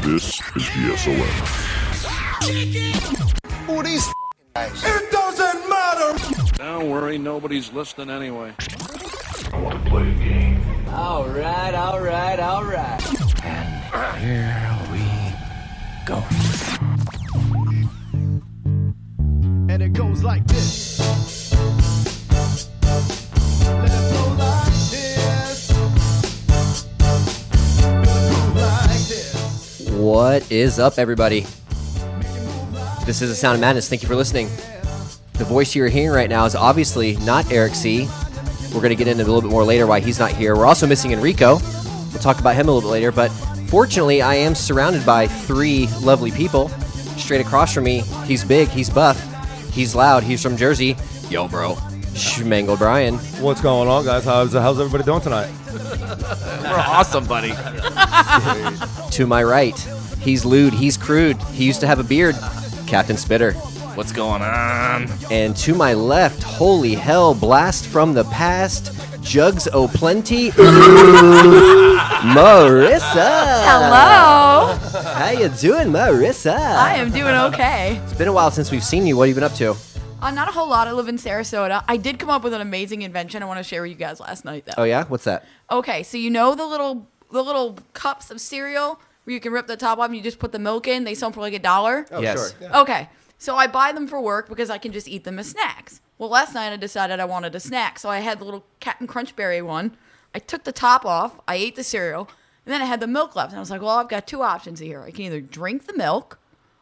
This is the SOM. Who are these guys? It doesn't matter! Don't worry, nobody's listening anyway. I want to play a game. All right. And here we go. And it goes like this. Let it flow like this. Let it move like this. What is up, everybody? This is The Sound of Madness. Thank you for listening. The voice you're hearing right now is obviously not Eric C. We're going to get into a little bit more later why he's not here. We're also missing Enrico. We'll talk about him a little bit later, but fortunately, I am surrounded by three lovely people. Straight across from me, he's big, he's buff, he's loud, he's from Jersey. Yo, bro. Schmangle Brian. What's going on, guys? How's everybody doing tonight? We're awesome, buddy. To my right, he's lewd, he's crude, he used to have a beard. Captain Spitter. What's going on? And to my left, holy hell, blast from the past, jugs o'plenty, Marissa. Hello. How you doing, Marissa? I am doing okay. It's been a while since we've seen you. What have you been up to? Not a whole lot. I live in Sarasota. I did come up with an amazing invention I want to share with you guys last night, though. Oh, yeah? What's that? Okay, so you know the little cups of cereal where you can rip the top off and you just put the milk in? They sell them for like $1. Oh, yes. Sure. Okay, so I buy them for work because I can just eat them as snacks. Well, last night I decided I wanted a snack, so I had the little Captain Crunch Berry one. I took the top off, I ate the cereal, and then I had the milk left. And I was like, well, I've got two options here. I can either drink the milk,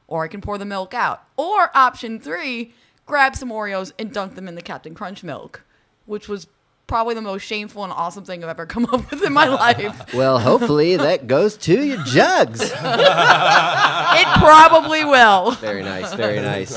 or I can pour the milk out. Or option 3, grab some Oreos and dunk them in the Captain Crunch milk, which was probably the most shameful and awesome thing I've ever come up with in my life. Well, hopefully that goes to your jugs. It probably will. Very nice, very nice.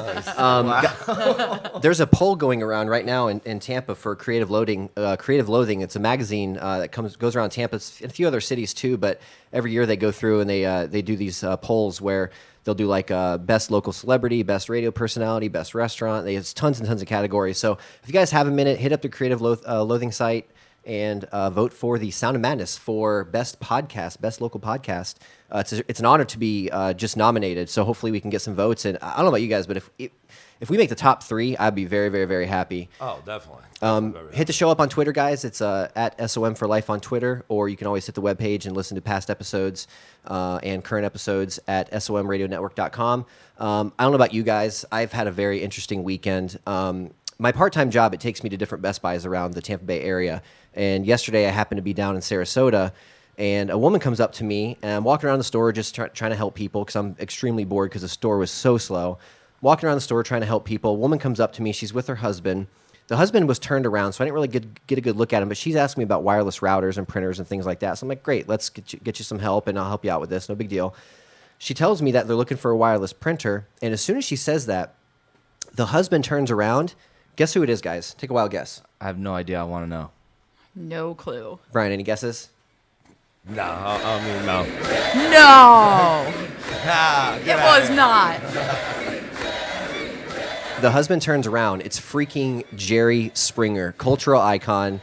There's a poll going around right now in Tampa for Creative Loathing. It's a magazine that goes around Tampa and a few other cities too. But every year they go through and they do these polls where they'll do like best local celebrity, best radio personality, best restaurant. There's tons and tons of categories. So if you guys have a minute, hit up the Creative Loathing site and vote for the Sound of Madness for best podcast, best local podcast. It's an honor to be just nominated. So hopefully we can get some votes. And I don't know about you guys, but if we make the top 3, I'd be very, very, very happy. Oh, definitely. Hit the show up on Twitter, guys. It's at SOM for Life on Twitter, or you can always hit the webpage and listen to past episodes and current episodes at SOMradionetwork.com. I don't know about you guys. I've had a very interesting weekend. My part-time job, it takes me to different Best Buys around the Tampa Bay area. And yesterday I happened to be down in Sarasota, and a woman comes up to me, and I'm walking around the store just trying to help people because I'm extremely bored because the store was so slow. Walking around the store trying to help people. A woman comes up to me. She's with her husband. The husband was turned around, so I didn't really get a good look at him, but she's asking me about wireless routers and printers and things like that. So I'm like, great, let's get you some help, and I'll help you out with this. No big deal. She tells me that they're looking for a wireless printer, and as soon as she says that, the husband turns around. Guess who it is, guys? Take a wild guess. I have no idea. I want to know. No clue. Brian, any guesses? No, I mean, no. No. It was not. The husband turns around. It's freaking Jerry Springer, cultural icon,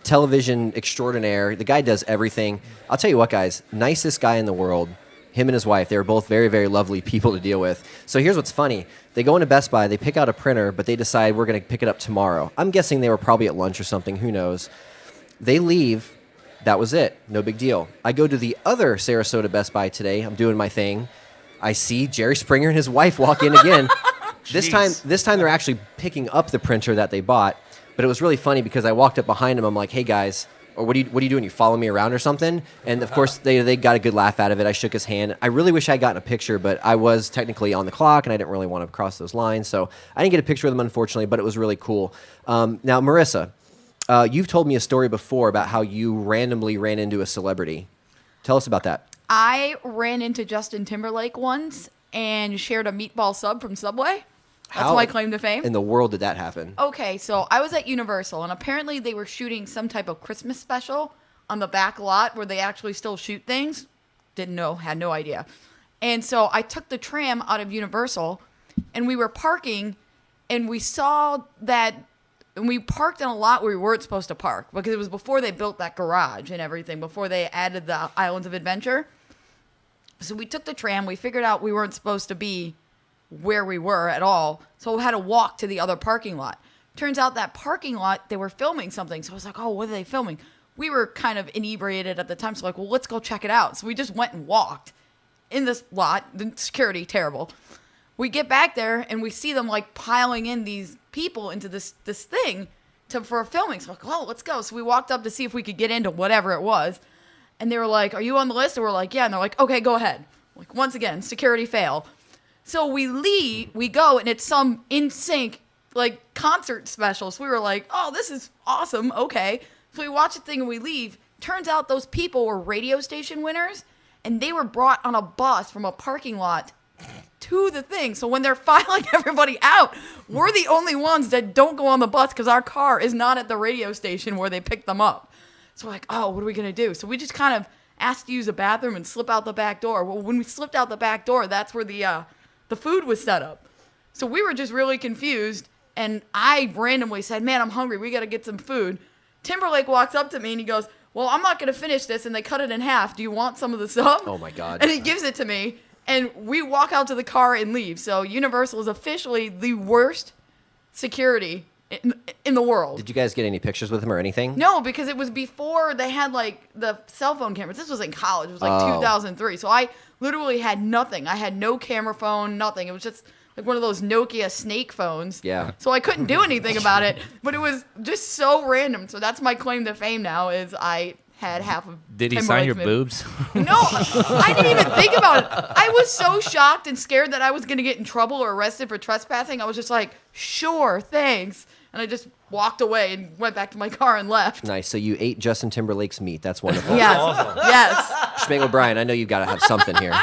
television extraordinaire. The guy does everything. I'll tell you what, guys, nicest guy in the world. Him and his wife, they were both very, very lovely people to deal with. So here's what's funny. They go into Best Buy, they pick out a printer, but they decide we're going to pick it up tomorrow. I'm guessing they were probably at lunch or something. Who knows? They leave. That was it. No big deal. I go to the other Sarasota Best Buy today. I'm doing my thing. I see Jerry Springer and his wife walk in again. This time they're actually picking up the printer that they bought. But it was really funny because I walked up behind them. I'm like, hey, guys, or what are you doing? You follow me around or something? And, of course, they got a good laugh out of it. I shook his hand. I really wish I had gotten a picture, but I was technically on the clock, and I didn't really want to cross those lines. So I didn't get a picture of them, unfortunately, but it was really cool. Now, Marissa, you've told me a story before about how you randomly ran into a celebrity. Tell us about that. I ran into Justin Timberlake once and shared a meatball sub from Subway. That's my claim to fame. In the world did that happen? Okay, so I was at Universal, and apparently they were shooting some type of Christmas special on the back lot where they actually still shoot things. Didn't know, had no idea. And so I took the tram out of Universal, and we were parking, and we saw that, and we parked in a lot where we weren't supposed to park because it was before they built that garage and everything, before they added the Islands of Adventure. So we took the tram. We figured out we weren't supposed to be where we were at all. So we had to walk to the other parking lot. Turns out that parking lot, they were filming something. So I was like, oh, what are they filming? We were kind of inebriated at the time. So like, well, let's go check it out. So we just went and walked in this lot. The security, terrible. We get back there and we see them like piling in these people into this thing for filming. So like, oh, let's go. So we walked up to see if we could get into whatever it was. And they were like, are you on the list? And we're like, yeah. And they're like, okay, go ahead. Like, once again, security fail. So we leave, we go, and it's some NSYNC like concert special. So we were like, oh, this is awesome. Okay. So we watch the thing and we leave. Turns out those people were radio station winners, and they were brought on a bus from a parking lot to the thing. So when they're filing everybody out, we're the only ones that don't go on the bus because our car is not at the radio station where they picked them up. So we're like, oh, what are we going to do? So we just kind of asked to use the bathroom and slip out the back door. Well, when we slipped out the back door, that's where the food was set up. So we were just really confused. And I randomly said, man, I'm hungry. We got to get some food. Timberlake walks up to me and he goes, well, I'm not going to finish this. And they cut it in half. Do you want some of the stuff? Oh, my God. And he gives it to me. And we walk out to the car and leave. So Universal is officially the worst security in the world. Did you guys get any pictures with him or anything? No, because it was before they had like the cell phone cameras. This was in college. It was like 2003. So I literally had nothing. I had no camera phone, nothing. It was just like one of those Nokia snake phones. Yeah. So I couldn't do anything about it. But it was just so random. So that's my claim to fame now is I had half of Did he sign your boobs? No, I didn't even think about it. I was so shocked and scared that I was going to get in trouble or arrested for trespassing. I was just like, sure, thanks. And I just walked away and went back to my car and left. Nice. So you ate Justin Timberlake's meat. That's wonderful. Yes. Yes. Schmegel O'Brien, I know you've got to have something here.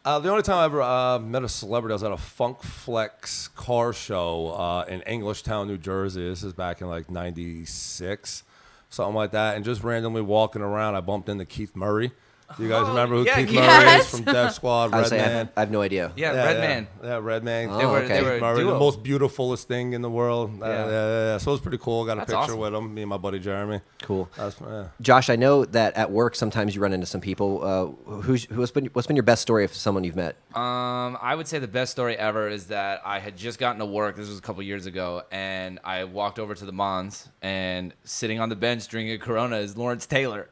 The only time I ever met a celebrity, I was at a Funk Flex car show in Englishtown, New Jersey. This is back in like 96, something like that. And just randomly walking around, I bumped into Keith Murray. Do you guys remember who Keith Murray is from Death Squad, I Redman? have no idea. Yeah, Redman. Yeah, Redman. Oh, okay. They were a Murray, the duo. most beautifulest thing in the world. Yeah. So it was pretty cool. Got a That's picture awesome. with him, me and my buddy Jeremy. Cool. Yeah. Josh, I know that at work sometimes you run into some people. What's been your best story of someone you've met? I would say the best story ever is that I had just gotten to work. This was a couple years ago, and I walked over to the Mons, and sitting on the bench drinking a Corona is Lawrence Taylor.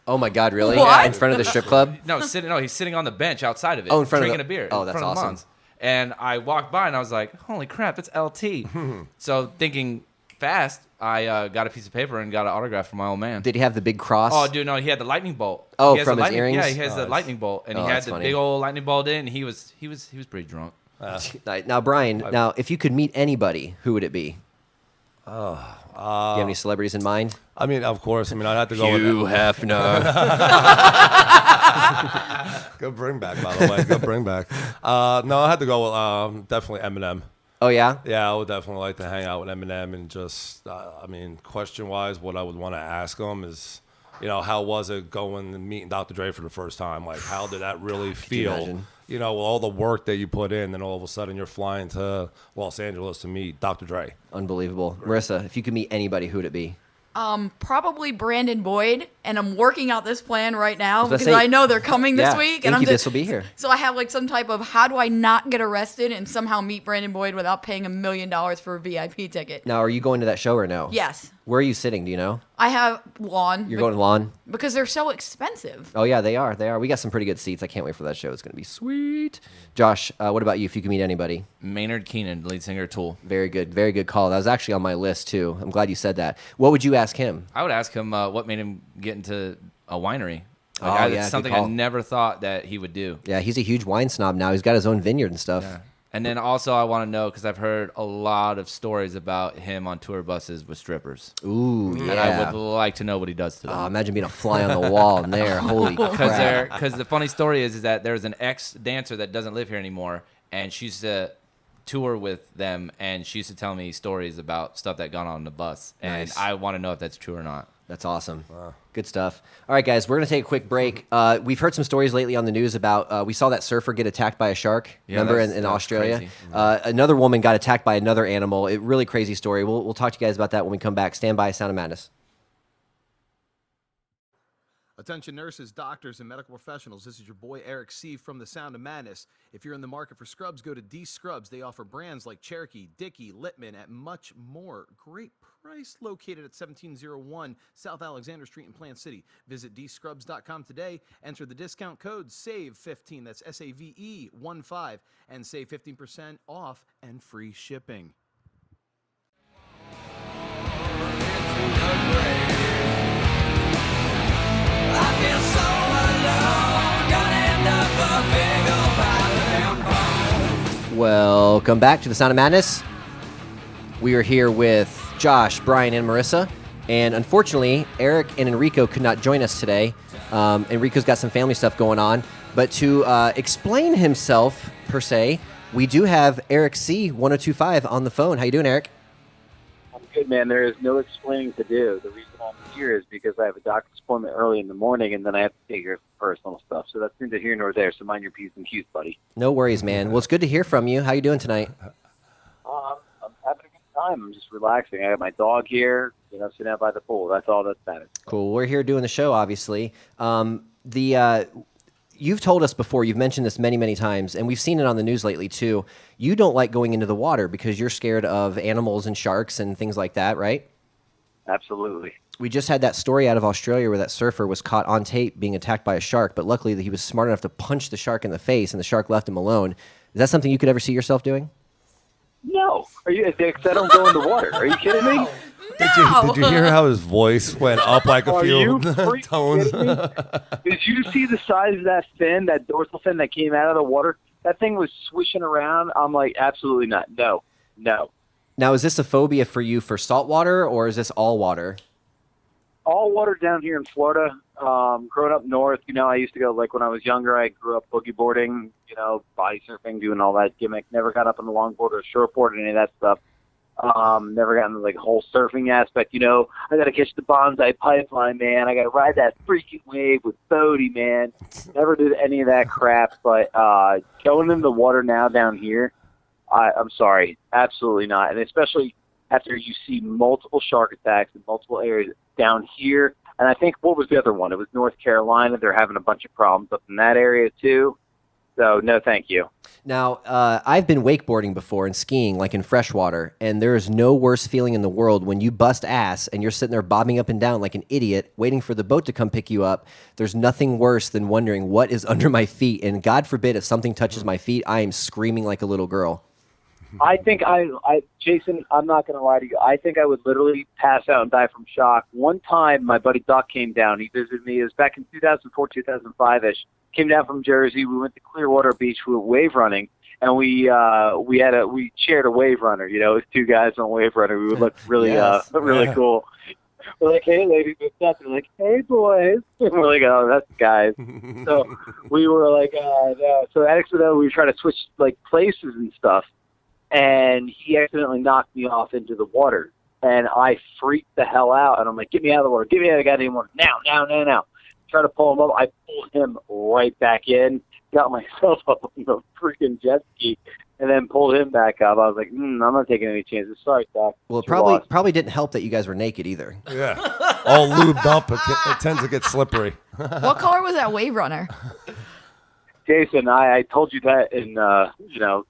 Oh my God, really? What? In front of the strip club? No, he's sitting on the bench outside of it. Oh, in front of drinking the- a beer. Oh, in that's front of the awesome. Mons. And I walked by and I was like, holy crap, it's LT. So thinking fast, I got a piece of paper and got an autograph from my old man. Did he have the big cross? Oh, dude, no, he had the lightning bolt. Oh, He has from the his earrings? Yeah, he has the lightning bolt, and Oh, he had that's the funny. big old lightning bolt in. And he was pretty drunk. Now, Brian, if you could meet anybody, who would it be? Do you have any celebrities in mind? I mean, of course. I mean, I'd have to go with Hefner. Good bring back, by the way. Good bring back. No, I had to go with definitely Eminem. Oh, yeah? Yeah, I would definitely like to hang out with Eminem and just, I mean, question-wise, what I would want to ask him is, you know, how was it going and meeting Dr. Dre for the first time? Like, how did that really feel? imagine? You know, with all the work that you put in, and all of a sudden you're flying to Los Angeles to meet Dr. Dre. Unbelievable. Marissa, if you could meet anybody, who would it be? Probably Brandon Boyd, and I'm working out this plan right now was gonna because say- I know they're coming this Yeah, week, and I'm Incubus just will be here. So I have like some type of how do I not get arrested and somehow meet Brandon Boyd without paying $1 million for a VIP ticket? Now, are you going to that show or no? Yes, Where are you sitting? Do you know? I have lawn. You're going lawn? because they're so expensive. Oh, yeah, they are. They are. We got some pretty good seats. I can't wait for that show. It's going to be sweet. Josh, what about you if you could meet anybody? Maynard Keenan, lead singer of Tool. Very good. Very good call. That was actually on my list, too. I'm glad you said that. What would you ask him? I would ask him what made him get into a winery. Oh, yeah, That's good something call. I never thought that he would do. Yeah, he's a huge wine snob now. He's got his own vineyard and stuff. Yeah. And then also I want to know, because I've heard a lot of stories about him on tour buses with strippers. Ooh, yeah. And I would like to know what he does to them. Oh, imagine being a fly on the wall in there. Holy crap. Because the funny story is that there's an ex-dancer that doesn't live here anymore, and she used to tour with them, and she used to tell me stories about stuff that gone on the bus. And Nice. I want to know if that's true or not. That's awesome. Good stuff. All right, guys, we're going to take a quick break. We've heard some stories lately on the news about, we saw that surfer get attacked by a shark, Yeah, remember, that's- in that's Australia? crazy. Another woman got attacked by another animal. A really crazy story. We'll talk to you guys about that when we come back. Stand by, Sound of Madness. Attention nurses, doctors, and medical professionals. This is your boy Eric C. from The Sound of Madness. If you're in the market for scrubs, go to D Scrubs. They offer brands like Cherokee, Dickey, Littman, and much more. Great price, located at 1701 South Alexander Street in Plant City. Visit dscrubs.com today. Enter the discount code SAVE15, that's SAVE15, and save 15% off and free shipping. Welcome back to the Sound of Madness. We are here with Josh, Brian, and Marissa. And unfortunately, Eric and Enrico could not join us today. Enrico's got some family stuff going on. But to explain himself, per se, we do have Eric C. 1025 on the phone. How you doing, Eric? I'm good, man. There is no explaining to do. The reason I'm here is because I have a doctor's appointment early in the morning, and then I have to take care of personal stuff. So that's neither here nor there. So mind your P's and Q's, buddy. No worries, man. Well, it's good to hear from you. How you doing tonight? I'm having a good time. I'm just relaxing. I got my dog here, sitting out by the pool. That's all that matters. Cool. We're here doing the show, obviously. You've told us before, you've mentioned this many, many times, and we've seen it on the news lately, too. You don't like going into the water because you're scared of animals and sharks and things like that, right? Absolutely. We just had that story out of Australia where that surfer was caught on tape being attacked by a shark, but luckily he was smart enough to punch the shark in the face, and the shark left him alone. Is that something you could ever see yourself doing? No. Are you? Because I don't go in the water. Are you kidding me? Did you hear how his voice went up like a Are few you freaking tones? kidding me? Did you see the size of that fin, that dorsal fin that came out of the water? That thing was swishing around. I'm like, absolutely not. No. Now, is this a phobia for you for salt water, or is this all water? All water down here in Florida. Growing up north, I used to go, like when I was younger, I grew up boogie boarding, body surfing, doing all that gimmick. Never got up on the longboard or shortboard, any of that stuff. Never got into the whole surfing aspect. I got to catch the bonsai pipeline, man. I got to ride that freaking wave with Bodie, man. Never did any of that crap. But going in the water now down here, I'm sorry, absolutely not. And especially after you see multiple shark attacks in multiple areas down here. And I think, what was the other one? It was North Carolina. They're having a bunch of problems up in that area too. So, no, thank you. Now, I've been wakeboarding before and skiing, like in freshwater, and there is no worse feeling in the world when you bust ass and you're sitting there bobbing up and down like an idiot, waiting for the boat to come pick you up. There's nothing worse than wondering what is under my feet, and God forbid if something touches my feet, I am screaming like a little girl. I think Jason, I'm not going to lie to you. I think I would literally pass out and die from shock. One time, my buddy Doc came down. He visited me. It was back in 2004, 2005-ish. Came down from Jersey. We went to Clearwater Beach. We were wave running, and we shared a wave runner. It was two guys on a wave runner. We would look really really cool. We're like, hey, ladies, what's up? They're like, hey, boys. We're like, oh, that's guys. So we were like, no. So accidentally, we were trying to switch places and stuff, and he accidentally knocked me off into the water, and I freaked the hell out. And I'm like, get me out of the water. Get me out of the goddamn water now. Try to pull him up. I pulled him right back in, got myself up on the freaking jet ski, and then pulled him back up. I was like, I'm not taking any chances. Sorry, Doc. Well, it probably didn't help that you guys were naked either. Yeah. All lubed up. It tends to get slippery. What color was that wave runner? Jason, I told you that in,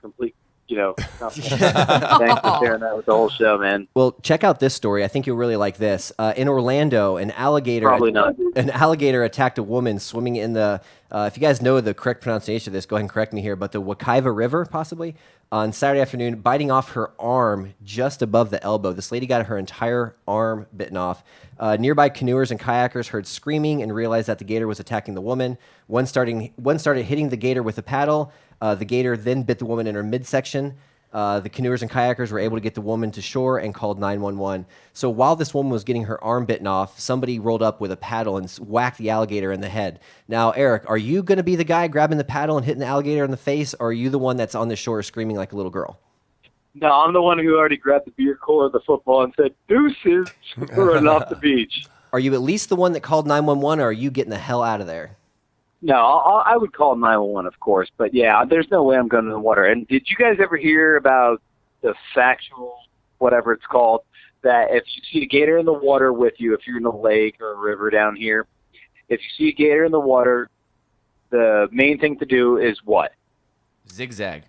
complete thanks for sharing that with the whole show, man. Well, check out this story. I think you'll really like this. In Orlando, an alligator attacked a woman swimming in the, if you guys know the correct pronunciation of this, go ahead and correct me here, but the Wekiva River, possibly, on Saturday afternoon, biting off her arm just above the elbow. This lady got her entire arm bitten off. Nearby canoers and kayakers heard screaming and realized that the gator was attacking the woman. One started hitting the gator with a paddle. The gator then bit the woman in her midsection. The canoers and kayakers were able to get the woman to shore and called 911. So while this woman was getting her arm bitten off, somebody rolled up with a paddle and whacked the alligator in the head. Now, Eric, are you going to be the guy grabbing the paddle and hitting the alligator in the face, or are you the one that's on the shore screaming like a little girl? No, I'm the one who already grabbed the beer cooler, the football, and said, deuces, we're running off the beach. Are you at least the one that called 911, or are you getting the hell out of there? No, I would call 911, of course, but yeah, there's no way I'm going in the water. And did you guys ever hear about the factual, whatever it's called, that if you see a gator in the water with you, if you're in a lake or a river down here, if you see a gator in the water, the main thing to do is what? Zigzag.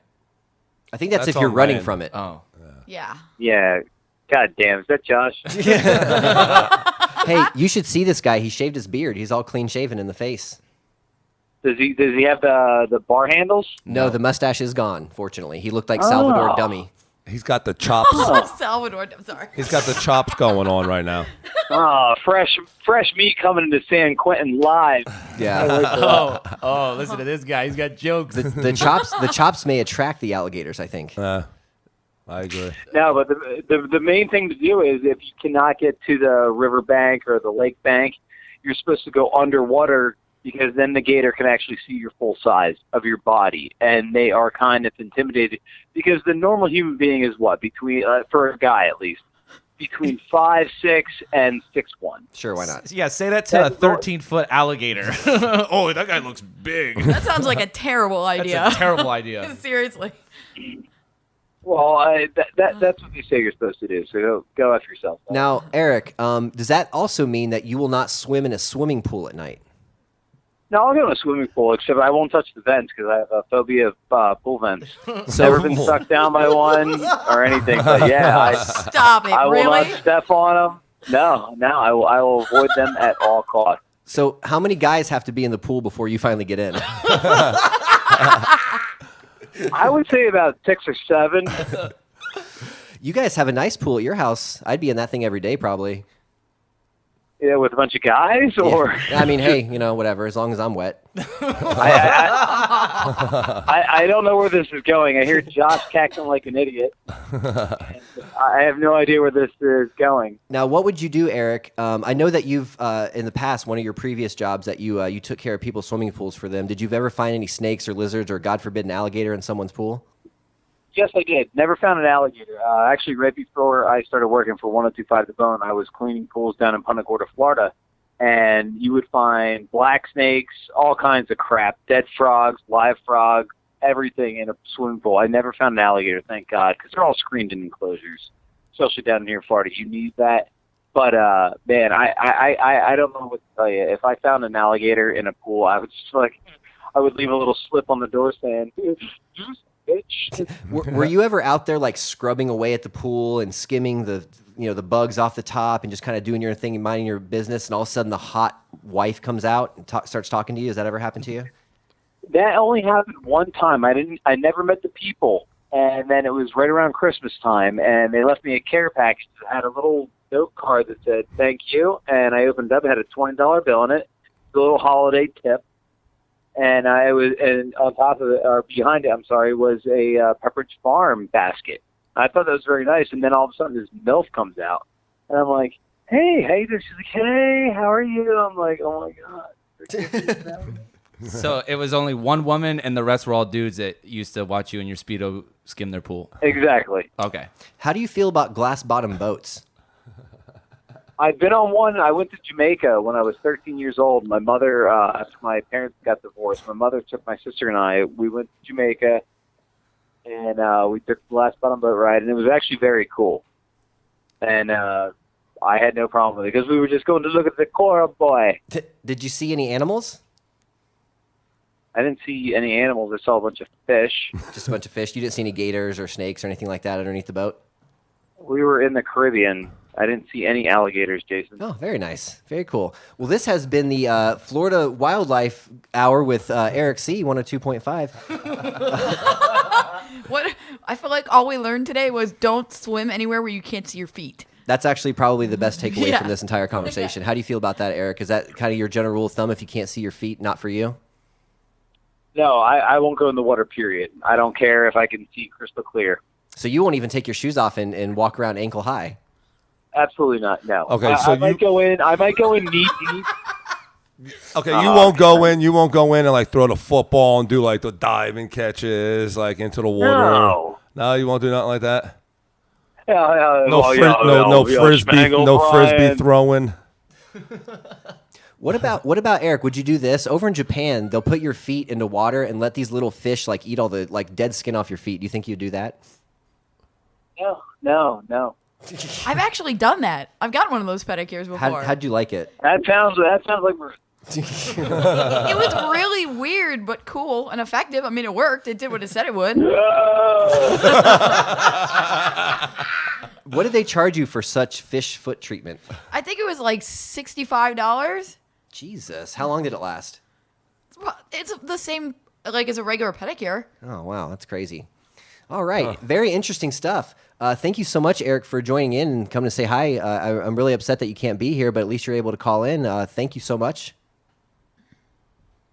I think that's That's if you're on running land. from it. Oh. Yeah. Yeah. God damn, is that Josh? Hey, you should see this guy. He shaved his beard. He's all clean shaven in the face. Does he have the bar handles? No, the mustache is gone, fortunately. He looked like Salvador Dummy. He's got the chops. Salvador, I'm sorry. He's got the chops going on right now. Oh, fresh meat coming into San Quentin live. Yeah. Oh, listen to this guy. He's got jokes. The chops may attract the alligators, I think. I agree. No, but the main thing to do is if you cannot get to the river bank or the lake bank, you're supposed to go underwater because then the gator can actually see your full size of your body, and they are kind of intimidated because the normal human being is what, between for a guy at least, between 5'6" and 6'1". Sure, why not? Yeah, say that to a 13-foot alligator. Oh, that guy looks big. That sounds like a terrible idea. That's a terrible idea. Seriously. Well, that's what they say you're supposed to do. So go after yourself. Now, Eric, does that also mean that you will not swim in a swimming pool at night? No, I'll go in a swimming pool, except I won't touch the vents because I have a phobia of pool vents. Never been sucked down by one or anything, but yeah, Stop it, I will really? not step on them. No, I will avoid them at all costs. So how many guys have to be in the pool before you finally get in? I would say about 6 or 7. You guys have a nice pool at your house. I'd be in that thing every day probably. Yeah, with a bunch of guys, or I mean, hey, whatever, as long as I'm wet. I don't know where this is going. I hear Josh cackling like an idiot. I have no idea where this is going. Now, what would you do, Eric? I know that you've, in the past, one of your previous jobs, that you took care of people's swimming pools for them. Did you ever find any snakes or lizards or, God forbid, an alligator in someone's pool? Yes, I did. Never found an alligator. Actually, right before I started working for 1025 The Bone, I was cleaning pools down in Punta Gorda, Florida, and you would find black snakes, all kinds of crap, dead frogs, live frogs, everything in a swimming pool. I never found an alligator, thank God, because they're all screened in enclosures, especially down here in Florida. You need that. But, man, I don't know what to tell you. If I found an alligator in a pool, I would just, I would leave a little slip on the door saying, bitch. Were you ever out there like scrubbing away at the pool and skimming the bugs off the top and just kind of doing your thing and minding your business, and all of a sudden the hot wife comes out and starts talking to you? Has that ever happened to you? That only happened one time. I never met the people, and then it was right around Christmas time, and they left me a care package that had a little note card that said "Thank you," and I opened it up. It had a $20 bill in it, a little holiday tip. And on top of it, or behind it, was a Pepperidge Farm basket. I thought that was very nice. And then all of a sudden, this MILF comes out, and I'm like, "Hey, how you doing?" She's like, "Hey, how are you?" I'm like, "Oh my god." So it was only one woman, and the rest were all dudes that used to watch you in your Speedo skim their pool. Exactly. Okay. How do you feel about glass bottom boats? I've been on one. I went to Jamaica when I was 13 years old. My mother, after my parents got divorced, my mother took my sister and I. We went to Jamaica, and we took the last bottom boat ride, and it was actually very cool. And I had no problem with it because we were just going to look at the coral boy. Did you see any animals? I didn't see any animals. I saw a bunch of fish. Just a bunch of fish. You didn't see any gators or snakes or anything like that underneath the boat? We were in the Caribbean. I didn't see any alligators, Jason. Oh, very nice. Very cool. Well, this has been the Florida Wildlife Hour with Eric C., 102.5. What I feel like all we learned today was don't swim anywhere where you can't see your feet. That's actually probably the best takeaway Yeah. from this entire conversation. How do you feel about that, Eric? Is that kind of your general rule of thumb? If you can't see your feet, not for you? No, I won't go in the water, period. I don't care if I can see crystal clear. So you won't even take your shoes off and walk around ankle high? Absolutely not, no. Okay, I might go in knee deep. Okay, you won't go in. You won't go in and like throw the football and do like the diving catches like into the water. No, you won't do nothing like that. No frisbee throwing. What about Eric? Would you do this over in Japan? They'll put your feet into water and let these little fish like eat all the like dead skin off your feet. Do you think you'd do that? No. I've actually done that. I've got one of those pedicures before. How'd you like it? That sounds like It was really weird, but cool and effective. I mean, it worked. It did what it said it would. What did they charge you for such fish foot treatment? I think it was like $65. Jesus, how long did it last? Well, it's the same like as a regular pedicure. Oh, wow, that's crazy. All right, very interesting stuff. Thank you so much, Eric, for joining in and coming to say hi. I'm really upset that you can't be here, but at least you're able to call in. Thank you so much.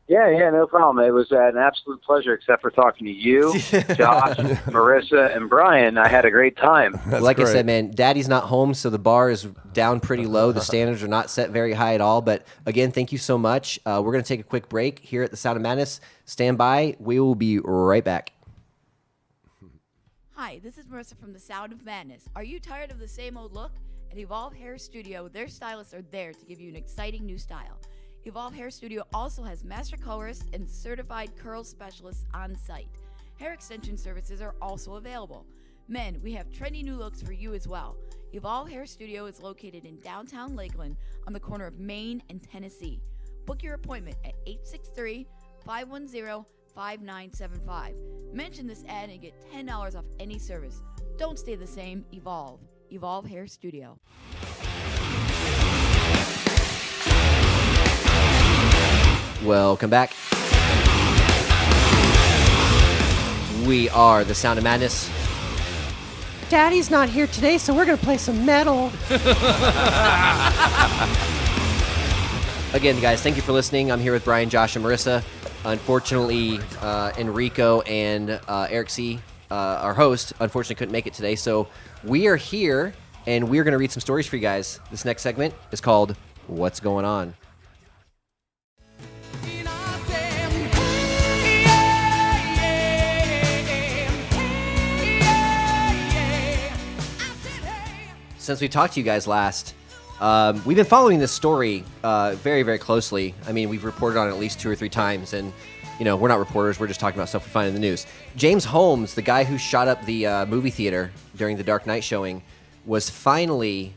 Yeah, no problem. It was an absolute pleasure, except for talking to you, Josh, Marissa, and Brian. I had a great time. Like I said, man, Daddy's not home, so the bar is down pretty low. The standards are not set very high at all. But again, thank you so much. We're going to take a quick break here at the Sound of Madness. Stand by. We will be right back. Hi, this is Marissa from The Sound of Madness. Are you tired of the same old look? At Evolve Hair Studio, their stylists are there to give you an exciting new style. Evolve Hair Studio also has master colorists and certified curl specialists on site. Hair extension services are also available. Men, we have trendy new looks for you as well. Evolve Hair Studio is located in downtown Lakeland on the corner of Maine and Tennessee. Book your appointment at 863-510-5975. Mention this ad and get $10 off any service. Don't stay the same. Evolve. Evolve Hair Studio. Welcome back. We are the Sound of Madness. Daddy's not here today, so we're going to play some metal. Again, guys, thank you for listening. I'm here with Brian, Josh, and Marissa. Unfortunately, Enrico and Eric C., our host, unfortunately couldn't make it today. So we are here, and we're going to read some stories for you guys. This next segment is called What's Going On? Since we talked to you guys last, we've been following this story very, very closely. I mean, we've reported on it at least 2 or 3 times, and, you know, we're not reporters. We're just talking about stuff we find in the news. James Holmes, the guy who shot up the movie theater during the Dark Knight showing, was finally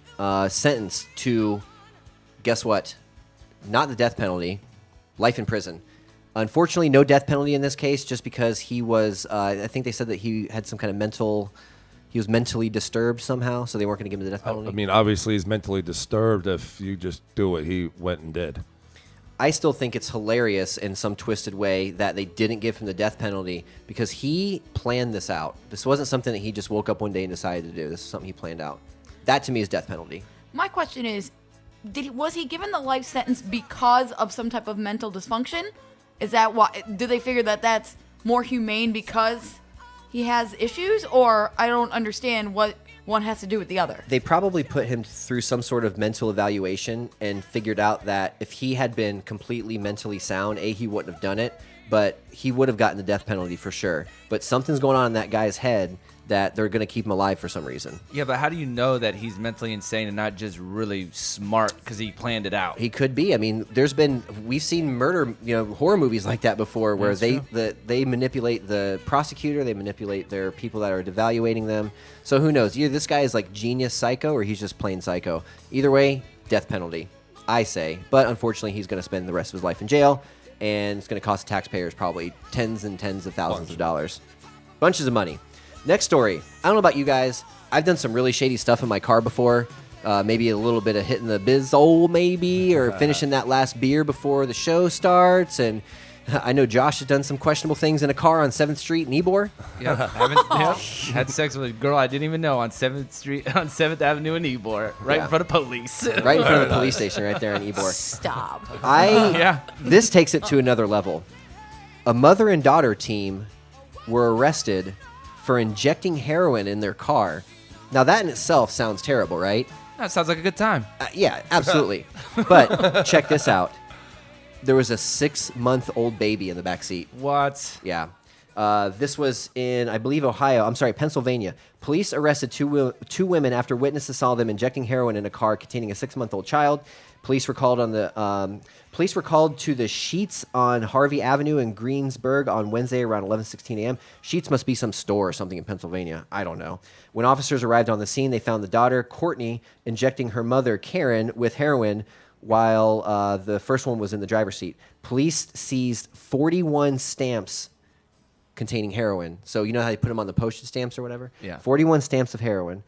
sentenced to, guess what? Not the death penalty, life in prison. Unfortunately, no death penalty in this case, just because he was, I think they said that he had some kind of he was mentally disturbed somehow, so they weren't going to give him the death penalty. I mean, obviously he's mentally disturbed if you just do what he went and did. I still think it's hilarious in some twisted way that they didn't give him the death penalty because he planned this out. This wasn't something that he just woke up one day and decided to do. This is something he planned out. That, to me, is death penalty. My question is, was he given the life sentence because of some type of mental dysfunction? Is that why? Do they figure that that's more humane because he has issues, or I don't understand what one has to do with the other? They probably put him through some sort of mental evaluation and figured out that if he had been completely mentally sound, he wouldn't have done it, but he would have gotten the death penalty for sure. But something's going on in that guy's head that they're going to keep him alive for some reason. Yeah, but how do you know that he's mentally insane and not just really smart because he planned it out? He could be. I mean, we've seen murder, horror movies like that before, where they manipulate the prosecutor, they manipulate their people that are evaluating them. So who knows? Either this guy is like genius psycho, or he's just plain psycho. Either way, death penalty, I say. But unfortunately, he's going to spend the rest of his life in jail, and it's going to cost taxpayers probably tens and tens of thousands of dollars, bunches of money. Next story. I don't know about you guys. I've done some really shady stuff in my car before. Maybe a little bit of hitting the bizzole, maybe, or finishing that last beer before the show starts. And I know Josh has done some questionable things in a car on 7th Street in Ybor. Yeah, had sex with a girl I didn't even know on 7th Avenue in Ybor, right in front of police. Right in front of the police station right there in Ybor. Stop. This takes it to another level. A mother and daughter team were arrested for injecting heroin in their car. Now, that in itself sounds terrible, right? That sounds like a good time. Yeah, absolutely. But check this out. There was a 6-month-old baby in the back seat. What? Yeah. This was in, I believe, Pennsylvania. Police arrested two women after witnesses saw them injecting heroin in a car containing a 6-month-old child. Police were called to the Sheetz on Harvey Avenue in Greensburg on Wednesday around 11:16 a.m. Sheetz must be some store or something in Pennsylvania. I don't know. When officers arrived on the scene, they found the daughter, Courtney, injecting her mother, Karen, with heroin while the first one was in the driver's seat. Police seized 41 stamps containing heroin. So you know how they put them on the postage stamps or whatever? Yeah. 41 stamps of heroin,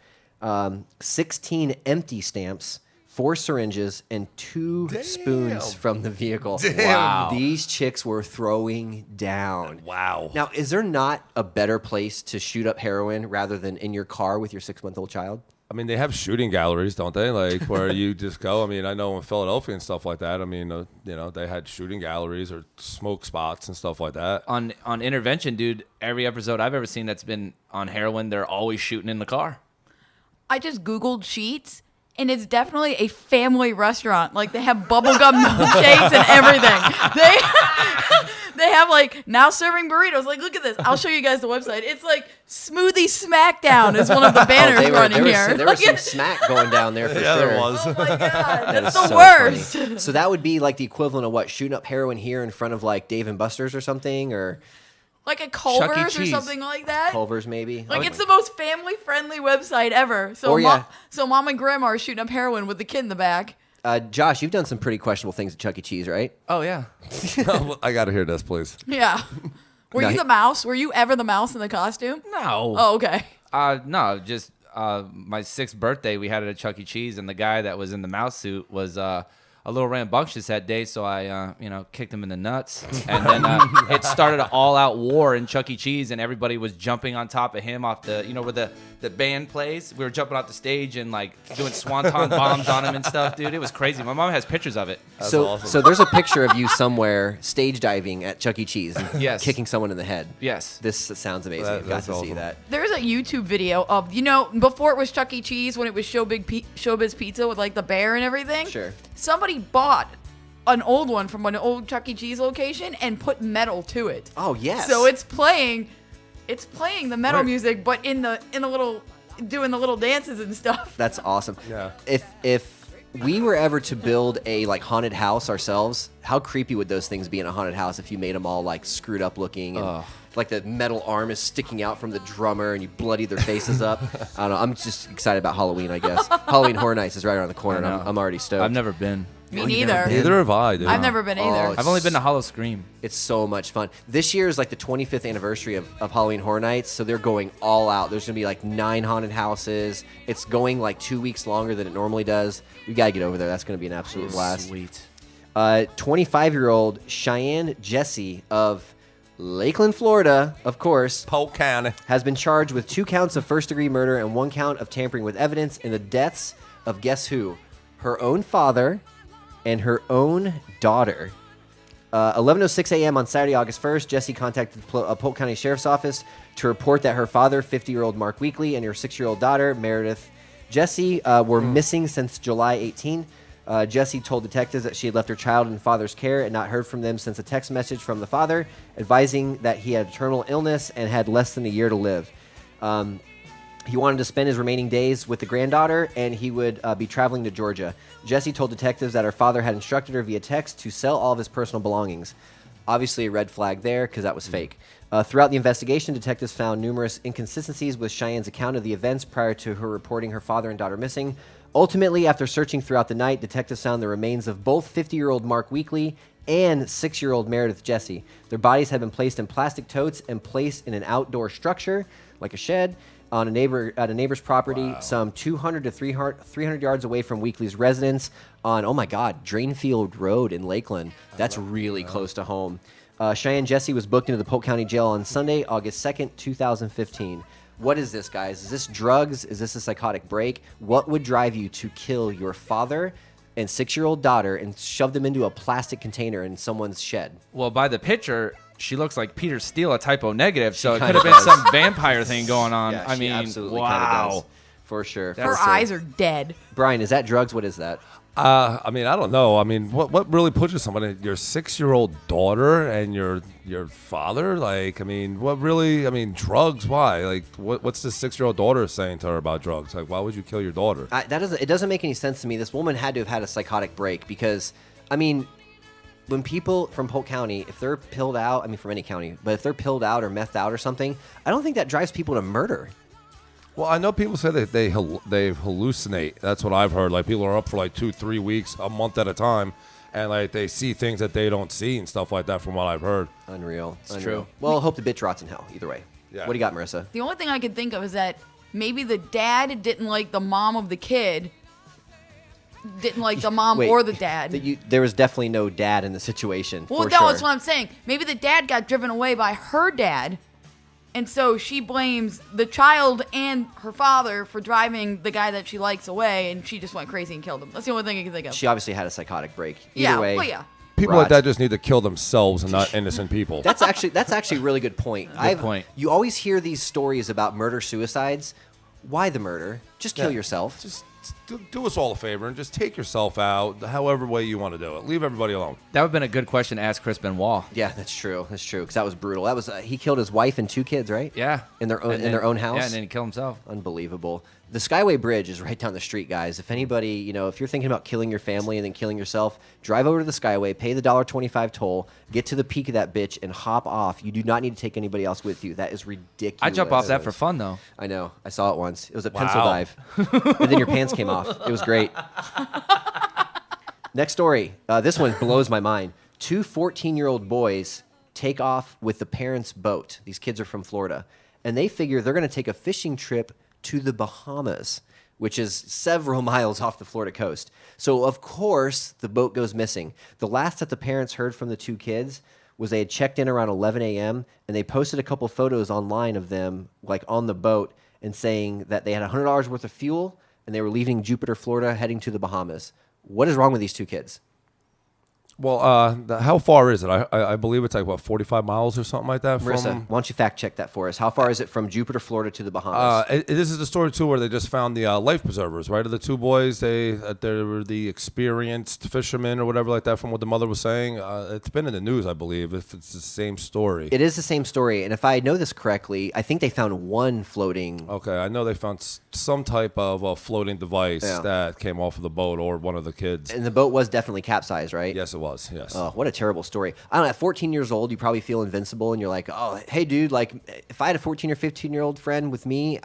16 empty stamps, 4 syringes, and 2 spoons from the vehicle. Damn. Wow. These chicks were throwing down. Wow. Now, is there not a better place to shoot up heroin rather than in your car with your 6-month-old child? I mean, they have shooting galleries, don't they? Like where you just go. I mean, I know in Philadelphia and stuff like that. I mean, you know, they had shooting galleries or smoke spots and stuff like that. On Intervention, dude, every episode I've ever seen that's been on heroin, they're always shooting in the car. I just Googled Sheets, and it's definitely a family restaurant. Like, they have bubblegum milkshakes and everything. They have, like, now serving burritos. Like, look at this. I'll show you guys the website. It's like Smoothie Smackdown is one of the banners running here. There was some smack going down there for Yeah, sure. there was. Oh, my God. That That's is the so worst. funny. So that would be like the equivalent of what? Shooting up heroin here in front of like Dave and Buster's or something? Or Like a Culver's or Cheese. something like that. Culver's maybe? Like, it's the most family-friendly website ever. So, Or, yeah. so mom and grandma are shooting up heroin with the kid in the back. Josh, you've done some pretty questionable things at Chuck E. Cheese, right? Oh, yeah. I got to hear this, please. Yeah. Were No, you the mouse? Were you ever the mouse in the costume? No. Oh, okay. No, just my 6th birthday, we had it at Chuck E. Cheese, and the guy that was in the mouse suit was a little rambunctious that day, so I, kicked him in the nuts. And then it started an all-out war in Chuck E. Cheese, and everybody was jumping on top of him off the, where the band plays. We were jumping off the stage and, like, doing swanton bombs on him and stuff, dude. It was crazy. My mom has pictures of it. So there's a picture of you somewhere stage diving at Chuck E. Cheese and Yes. kicking someone in the head. Yes. This sounds amazing. You've got That's to see awesome. that. There's a YouTube video of, before it was Chuck E. Cheese, when it was Showbiz Pizza with, like, the bear and everything. Sure. Somebody bought an old one from an old Chuck E. Cheese location and put metal to it. Oh, yes. So it's playing the metal music, but in the little, doing the little dances and stuff. That's awesome. Yeah. If we were ever to build a like haunted house ourselves, how creepy would those things be in a haunted house if you made them all like screwed up looking and like the metal arm is sticking out from the drummer and you bloody their faces up? I don't know. I'm just excited about Halloween, I guess. Halloween Horror Nights is right around the corner, and I'm already stoked. I've never been. Me neither. Neither have I, dude. I've never been either. it's- I've only been to Hollow Scream. It's so much fun. This year is like the 25th anniversary of Halloween Horror Nights, so they're going all out. There's going to be like 9 haunted houses. It's going like 2 weeks longer than it normally does. We got to get over there. That's going to be an absolute blast. Sweet. 25-year-old Cheyenne Jesse of Lakeland, Florida, of course, Polk County. has been charged with 2 counts of first-degree murder and 1 count of tampering with evidence in the deaths of guess who? Her own father and her own daughter. 11:06 a.m. on Saturday, August 1st, Jesse contacted Polk County Sheriff's Office to report that her father, 50-year-old Mark Weekly, and her 6-year-old daughter, Meredith Jesse, were missing since July 18. Jesse told detectives that she had left her child in father's care and not heard from them since a text message from the father advising that he had a terminal illness and had less than a year to live. He wanted to spend his remaining days with the granddaughter, and he would be traveling to Georgia. Jesse told detectives that her father had instructed her via text to sell all of his personal belongings. Obviously a red flag there, because that was fake. Throughout the investigation, detectives found numerous inconsistencies with Cheyenne's account of the events prior to her reporting her father and daughter missing. Ultimately, after searching throughout the night, detectives found the remains of both 50-year-old Mark Weekly and 6-year-old Meredith Jesse. Their bodies had been placed in plastic totes and placed in an outdoor structure, like a shed, at a neighbor's property, some 200 to 300 yards away from Weekly's residence on, oh my God, Drainfield Road in Lakeland. That's really close to home. Cheyenne Jesse was booked into the Polk County Jail on Sunday, August 2nd, 2015. What is this, guys? Is this drugs? Is this a psychotic break? What would drive you to kill your father and 6-year-old daughter and shove them into a plastic container in someone's shed? Well, by the picture, she looks like Peter Steele, a typo negative, so it could kinda have been does. some vampire thing going on. Yeah, I she mean, absolutely kinda wow. does. For sure. Her eyes are dead. Brian, is that drugs? What is that? I mean, I don't know. I mean, what really pushes somebody? Your 6-year-old daughter and your father? Like, I mean, what really? I mean, drugs? Why? Like, what's this 6-year-old daughter saying to her about drugs? Like, why would you kill your daughter? It doesn't make any sense to me. This woman had to have had a psychotic break because, I mean, when people from Polk County, if they're pilled out, I mean, from any county, but if they're pilled out or methed out or something, I don't think that drives people to murder. Well, I know people say that they hallucinate. That's what I've heard. Like people are up for like 2-3 weeks, a month at a time, and like they see things that they don't see and stuff like that. From what I've heard, Unreal. Unreal. true. Well, I hope the bitch rots in hell. Either way. Yeah. What do you got, Marissa? The only thing I could think of is that maybe the dad didn't like the mom of the kid. Didn't like the mom Wait, or the dad. There was definitely no dad in the situation. Well, for no, sure. that's what I'm saying. Maybe the dad got driven away by her dad, and so she blames the child and her father for driving the guy that she likes away, and she just went crazy and killed him. That's the only thing I can think of. She obviously had a psychotic break. Either yeah, way, well, yeah. people rot. like that just need to kill themselves and not innocent people. That's actually a really good point. point. You always hear these stories about murder suicides. Why the murder? Just kill yourself. Just do us all a favor and just take yourself out, however way you want to do it. Leave everybody alone. That would have been a good question to ask Chris Benoit. Yeah, that's true. That's true. Because that was brutal. That was he killed his wife and 2 kids, right? Yeah. In their own And then- their own house. Yeah, and then he killed himself. Unbelievable. The Skyway Bridge is right down the street, guys. If anybody, if you're thinking about killing your family and then killing yourself, drive over to the Skyway, pay the $1.25 toll, get to the peak of that bitch, and hop off. You do not need to take anybody else with you. That is ridiculous. I jump off that for fun, though. I know. I saw it once. It was a Wow. pencil dive. And then your pants came off. It was great. Next story. This one blows my mind. 2 14-year-old boys take off with the parents' boat. These kids are from Florida. And they figure they're going to take a fishing trip to the Bahamas, which is several miles off the Florida coast. So, of course, the boat goes missing. The last that the parents heard from the 2 kids was they had checked in around 11 a.m. and they posted a couple photos online of them, like on the boat, and saying that they had $100 worth of fuel and they were leaving Jupiter, Florida, heading to the Bahamas. What is wrong with these 2 kids? Well, how far is it? I believe it's like, 45 miles or something like that? Marissa, from, why don't you fact check that for us? How far is it from Jupiter, Florida to the Bahamas? this is the story, too, where they just found the life preservers, right? Of the 2 boys, they were the experienced fishermen or whatever like that from what the mother was saying. It's been in the news, I believe, if it's the same story. It is the same story. And if I know this correctly, I think they found 1 floating. Okay, I know they found some type of floating device that came off of the boat or one of the kids. And the boat was definitely capsized, right? Yes, it was. Yes. Oh, what a terrible story. I don't know, at 14 years old, you probably feel invincible and you're like, oh, hey, dude, like if I had a 14 or 15-year-old friend with me,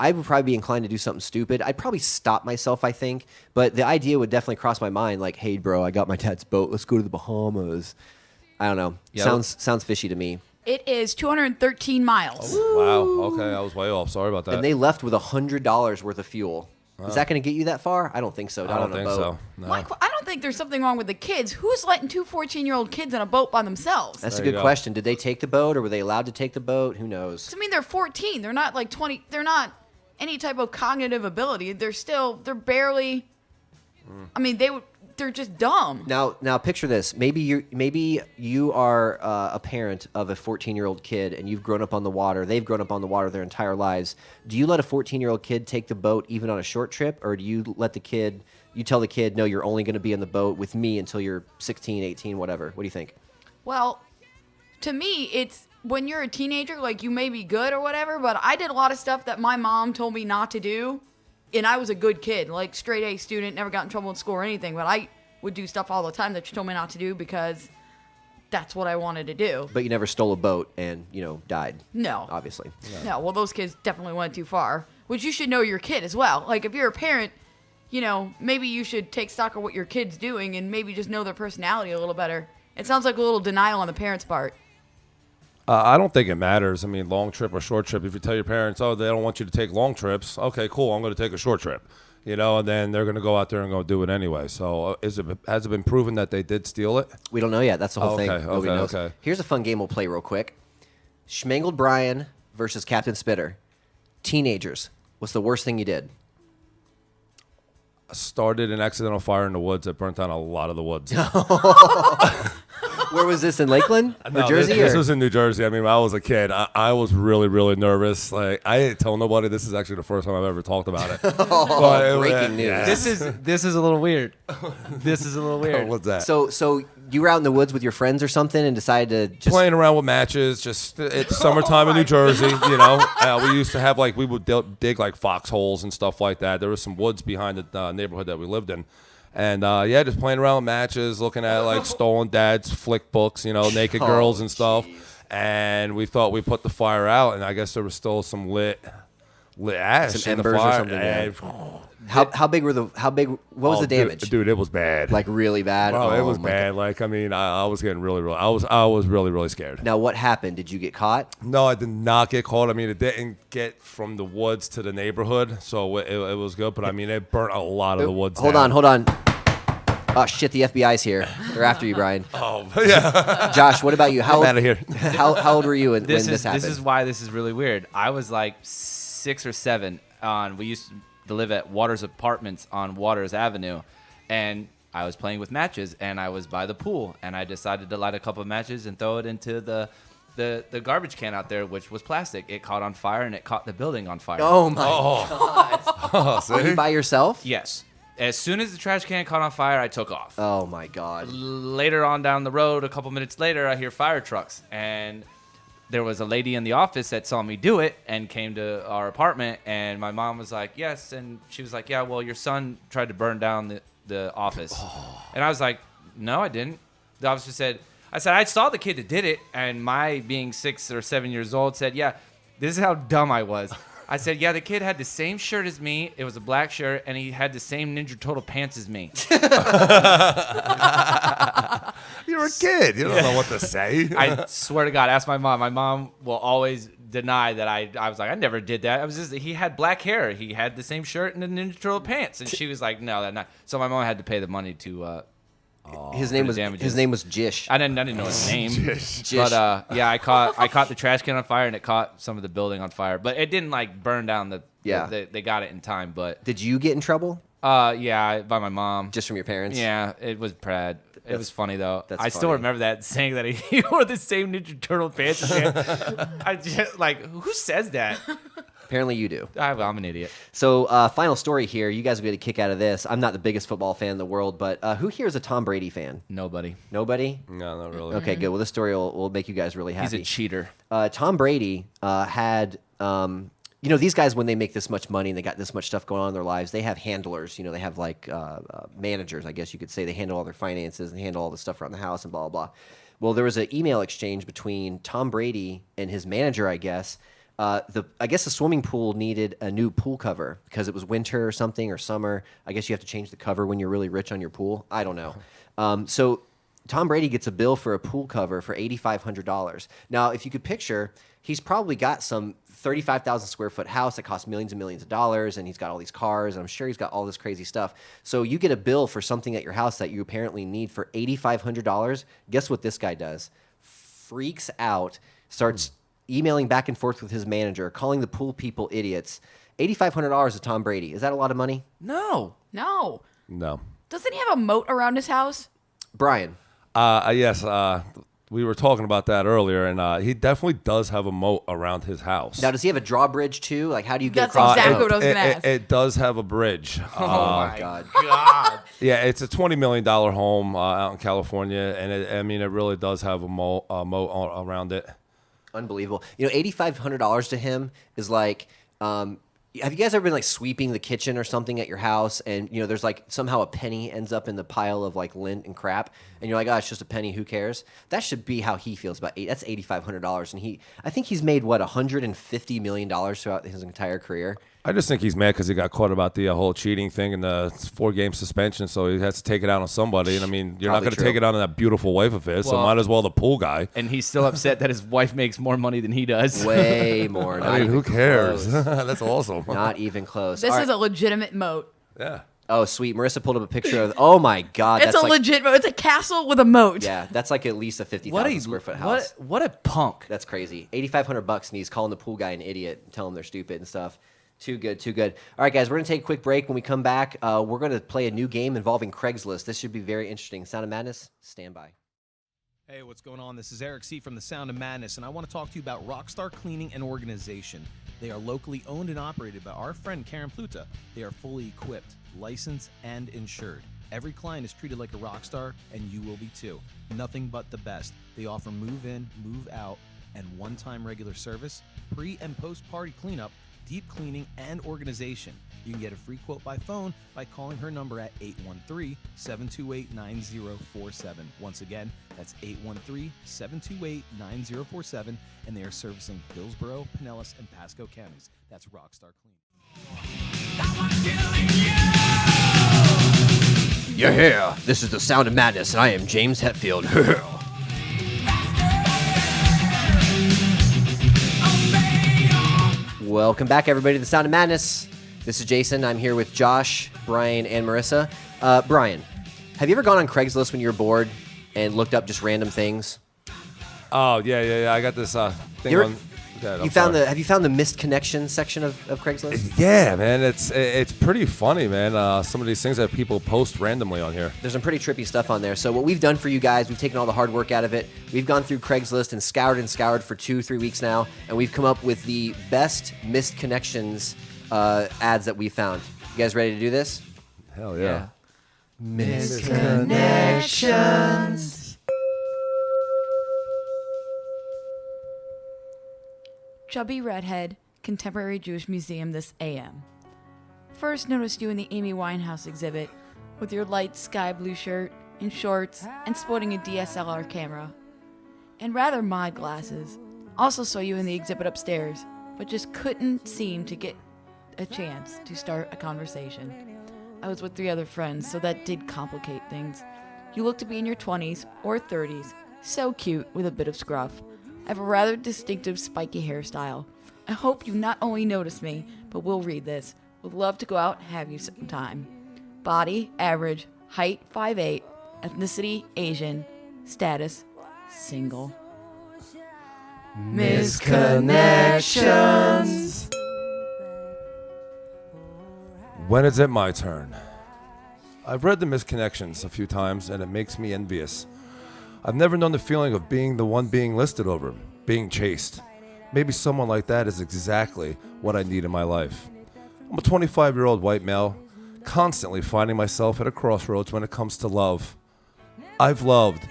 I would probably be inclined to do something stupid. I'd probably stop myself, I think. But the idea would definitely cross my mind like, hey, bro, I got my dad's boat. Let's go to the Bahamas. I don't know. Yep. Sounds fishy to me. It is 213 miles. Wow. Okay, I was way off. Sorry about that. And they left with $100 worth of fuel. Is that going to get you that far? I don't think so. I Not don't on a think boat. so. No. I don't think there's something wrong with the kids. Who's letting 2 14-year-old kids on a boat by themselves? That's There a you good go. question. Did they take the boat or were they allowed to take the boat? Who knows? I mean, they're 14. They're not like 20. They're not any type of cognitive ability. They're barely. I mean, they're just dumb. Now picture this. Maybe you are a parent of a 14-year-old kid and you've grown up on the water. They've grown up on the water their entire lives. Do you let a 14-year-old kid take the boat even on a short trip, or do you tell the kid, no, you're only going to be in the boat with me until you're 16, 18, whatever? What do you think? Well, to me, it's when you're a teenager, like you may be good or whatever, but I did a lot of stuff that my mom told me not to do, and I was a good kid, like straight A student, never got in trouble in school or anything, but I would do stuff all the time that she told me not to do because that's what I wanted to do. But you never stole a boat and, died. No. Obviously. No, well, those kids definitely went too far, which you should know your kid as well. Like, if you're a parent, maybe you should take stock of what your kid's doing and maybe just know their personality a little better. It sounds like a little denial on the parents' part. I don't think it matters. I mean, long trip or short trip. If you tell your parents, oh, they don't want you to take long trips, okay, cool, I'm going to take a short trip. And then they're going to go out there and go do it anyway. So has it been proven that they did steal it? We don't know yet. That's the whole thing. Nobody knows. Okay. Here's a fun game we'll play real quick. Schmangled Brian versus Captain Spitter. Teenagers. What's the worst thing you did? Started an accidental fire in the woods that burnt down a lot of the woods. Where was this, in Lakeland or No, Jersey? This or? was in New Jersey. I mean, when I was a kid, I was really, really nervous. Like, I didn't tell nobody. This is actually the first time I've ever talked about it. Breaking news. Yeah. This is a little weird. This is a little weird. What's that? So you were out in the woods with your friends or something and decided to just... Playing around with matches. It's summertime in New Jersey. We used to have we would dig like foxholes and stuff like that. There was some woods behind the neighborhood that we lived in. And, just playing around with matches, looking at, stolen dad's flick books, naked girls and stuff. And we thought we put the fire out, and I guess there was still some lit lit ash Some in the embers or fire, something, yeah. and- How big what was the damage? Dude, it was bad. Like really bad? Bro, it Oh, was my bad. God. Like, I mean, I was getting really, I was really scared. Now, what happened? Did you get caught? No, I did not get caught. I mean, it didn't get from the woods to the neighborhood, so it was good. But I mean, it burnt a lot of the woods. Hold down. on. Oh shit! The FBI's here. They're after you, Brian. Oh yeah. Josh, what about you? How I'm outta here. How old were you when this happened? This is why this is really weird. I was like 6 or 7. We used to live at Waters Apartments on Waters Avenue, and I was playing with matches, and I was by the pool, and I decided to light a couple of matches and throw it into the garbage can out there, which was plastic. It caught on fire, and it caught the building on fire. Oh my god! Were you by yourself? Yes. As soon as the trash can caught on fire, I took off. Oh my god! Later on down the road, a couple minutes later, I hear fire trucks, and there was a lady in the office that saw me do it and came to our apartment, and my mom was like, yes, and she was like, yeah, well, your son tried to burn down the office. And I was like, no, I didn't. The officer said, I saw the kid that did it, and my being 6 or 7 years old said, yeah, this is how dumb I was. I said, yeah, the kid had the same shirt as me. It was a black shirt, and he had the same Ninja Turtle pants as me. You're a kid. You don't know what to say. I swear to God, ask my mom. My mom will always deny that I was like, I never did that. I was just, he had black hair. He had the same shirt and the Ninja Turtle pants. And she was like, no, that's not. So my mom had to pay the money to His name was Jish. I didn't know his name. Jish. But yeah, I caught the trash can on fire, and it caught some of the building on fire. But it didn't like burn down they got it in time. But did you get in trouble? Yeah, by my mom. Just from your parents? Yeah, it was Brad. It was funny though. I still funny. remember that saying that he wore the same Ninja Turtle pants. I just like, who says that? Apparently you do. I'm an idiot. So, final story here. You guys will get a kick out of this. I'm not the biggest football fan in the world, but who here is a Tom Brady fan? Nobody. Nobody? No, not really. Okay, good. Well, this story will make you guys really happy. He's a cheater. Tom Brady had, these guys, when they make this much money and they got this much stuff going on in their lives, they have handlers. They have like managers, I guess you could say. They handle all their finances and handle all the stuff around the house and blah, blah, blah. Well, there was an email exchange between Tom Brady and his manager, I guess. I guess the swimming pool needed a new pool cover because it was winter or something or summer. I guess you have to change the cover when you're really rich on your pool. I don't know. So Tom Brady gets a bill for a pool cover for $8,500. Now, if you could picture, he's probably got some 35,000 square foot house that costs millions and millions of dollars, and he's got all these cars, and I'm sure he's got all this crazy stuff. So you get a bill for something at your house that you apparently need for $8,500. Guess what this guy does? Freaks out, starts emailing back and forth with his manager, calling the pool people idiots. $8,500 to Tom Brady. Is that a lot of money? No. No. Doesn't he have a moat around his house? Brian. Yes. We were talking about that earlier, and he definitely does have a moat around his house. Now, does he have a drawbridge too? Like, how do you get That's across? exactly what I was going to ask. It does have a bridge. Oh my God. Yeah, it's a $20 million home out in California, and it really does have a moat around it. Unbelievable. $8,500 to him is like, have you guys ever been like sweeping the kitchen or something at your house, and there's like somehow a penny ends up in the pile of like lint and crap, and you're like, oh, it's just a penny, who cares? That should be how he feels about that's $8,500, and I think he's made $150 million throughout his entire career. I just think he's mad because he got caught about the whole cheating thing and the 4-game suspension, so he has to take it out on somebody. And I mean, you're not going to take it out on that beautiful wife of his, so might as well the pool guy. And he's still upset that his wife makes more money than he does. Way more. I mean, who cares? That's awesome. Not even close. This is a legitimate moat. Yeah. Oh, sweet. Marissa pulled up a picture of. Oh my God. It's a legit moat. It's a castle with a moat. Yeah, that's like at least a 50,000 square foot house. What a punk. That's crazy. $8,500, and he's calling the pool guy an idiot and telling him they're stupid and stuff. Too good, too good. All right, guys, we're going to take a quick break. When we come back, we're going to play a new game involving Craigslist. This should be very interesting. Sound of Madness, stand by. Hey, what's going on? This is Eric C. from the Sound of Madness, and I want to talk to you about Rockstar Cleaning and Organization. They are locally owned and operated by our friend Karen Pluta. They are fully equipped, licensed, and insured. Every client is treated like a rock star, and you will be too. Nothing but the best. They offer move-in, move-out, and one-time regular service, pre- and post-party cleanup, deep cleaning, and organization. You can get a free quote by phone by calling her number at 813-728-9047. Once again, that's 813-728-9047, and they are servicing Hillsborough, Pinellas, and Pasco counties. That's Rockstar Clean. You're here. This is the Sound of Madness, and I am James Hetfield. Welcome back, everybody, to the Sound of Madness. This is Jason. I'm here with Josh, Brian, and Marissa. Brian, have you ever gone on Craigslist when you were bored and looked up just random things? Oh, yeah. I got this thing You're- on. God, Have you found the missed connections section of Craigslist? Yeah, man. It's pretty funny, man. Some of these things that people post randomly on here. There's some pretty trippy stuff on there. So what we've done for you guys, we've taken all the hard work out of it. We've gone through Craigslist and scoured for 2-3 weeks now, and we've come up with the best missed connections ads that we found. You guys ready to do this? Hell yeah. Misconnections. Chubby redhead, Contemporary Jewish Museum this AM. First noticed you in the Amy Winehouse exhibit with your light sky blue shirt and shorts and sporting a DSLR camera. And rather mod glasses. Also saw you in the exhibit upstairs, but just couldn't seem to get a chance to start a conversation. I was with 3 other friends, so that did complicate things. You look to be in your 20s or 30s, so cute with a bit of scruff. I have a rather distinctive spiky hairstyle. I hope you not only notice me, but will read this. Would love to go out and have you sometime. Body, average, height 5'8", ethnicity, Asian, status, single. Misconnections. When is it my turn? I've read the Misconnections a few times, and it makes me envious. I've never known the feeling of being the one being listed over, being chased. Maybe someone like that is exactly what I need in my life. I'm a 25-year-old white male, constantly finding myself at a crossroads when it comes to love. I've loved,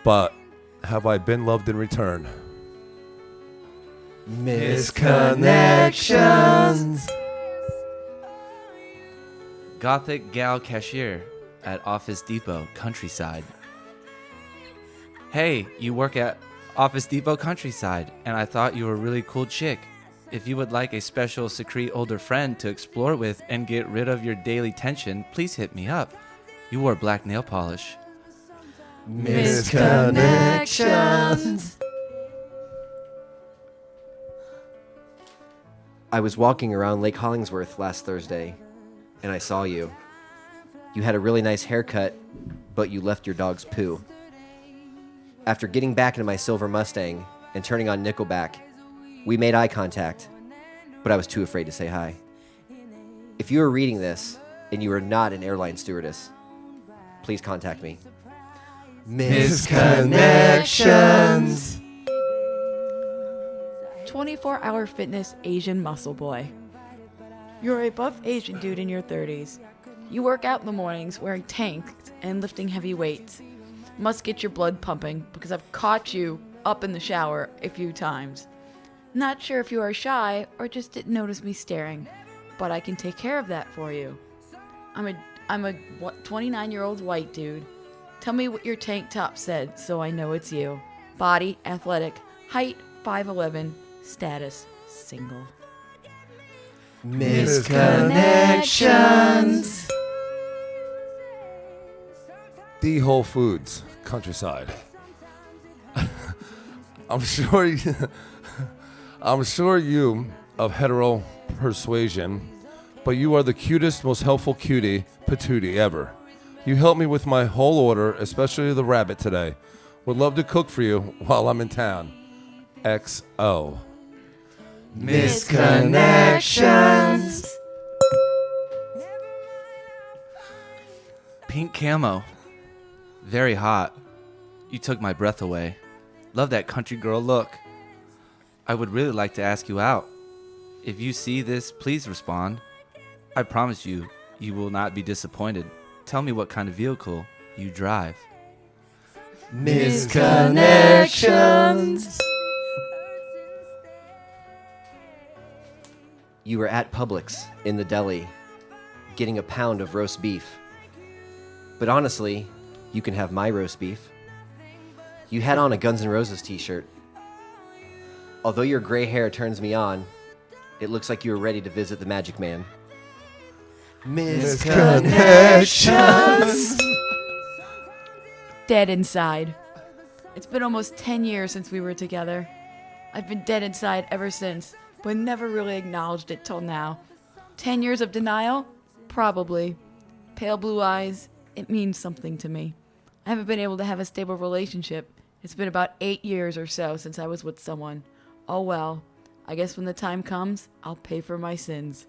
but have I been loved in return? Misconnections. Gothic gal cashier at Office Depot, Countryside. Hey, you work at Office Depot Countryside, and I thought you were a really cool chick. If you would like a special secret older friend to explore with and get rid of your daily tension, please hit me up. You wore black nail polish. Misconnections. I was walking around Lake Hollingsworth last Thursday, and I saw you. You had a really nice haircut, but you left your dog's poo. After getting back into my silver Mustang and turning on Nickelback, we made eye contact, but I was too afraid to say hi. If you are reading this and you are not an airline stewardess, please contact me. Misconnections. 24-hour fitness Asian muscle boy. You're a buff Asian dude in your 30s. You work out in the mornings wearing tanks and lifting heavy weights. Must get your blood pumping because I've caught you up in the shower a few times. Not sure if you are shy or just didn't notice me staring, but I can take care of that for you. I'm a 29-year-old white dude. Tell me what your tank top said so I know it's you. Body, athletic, height 5'11", status, single. Misconnections. The Whole Foods, Countryside. I'm sure you of hetero persuasion, but you are the cutest, most helpful cutie patootie ever. You helped me with my whole order, especially the rabbit today. Would love to cook for you while I'm in town. XO. Misconnections. Pink camo. Very hot. You took my breath away. Love that country girl look. I would really like to ask you out. If you see this, please respond. I promise you, you will not be disappointed. Tell me what kind of vehicle you drive. Misconnections. you were at Publix in the deli getting a pound of roast beef. But honestly, you can have my roast beef. You had on a Guns N' Roses t-shirt. Although your gray hair turns me on, it looks like you were ready to visit the Magic Man. Misconnections. Dead inside. It's been almost 10 years since we were together. I've been dead inside ever since, but never really acknowledged it till now. 10 years of denial? Probably. Pale blue eyes, it means something to me. I haven't been able to have a stable relationship. It's been about 8 years or so since I was with someone. Oh well, I guess when the time comes, I'll pay for my sins.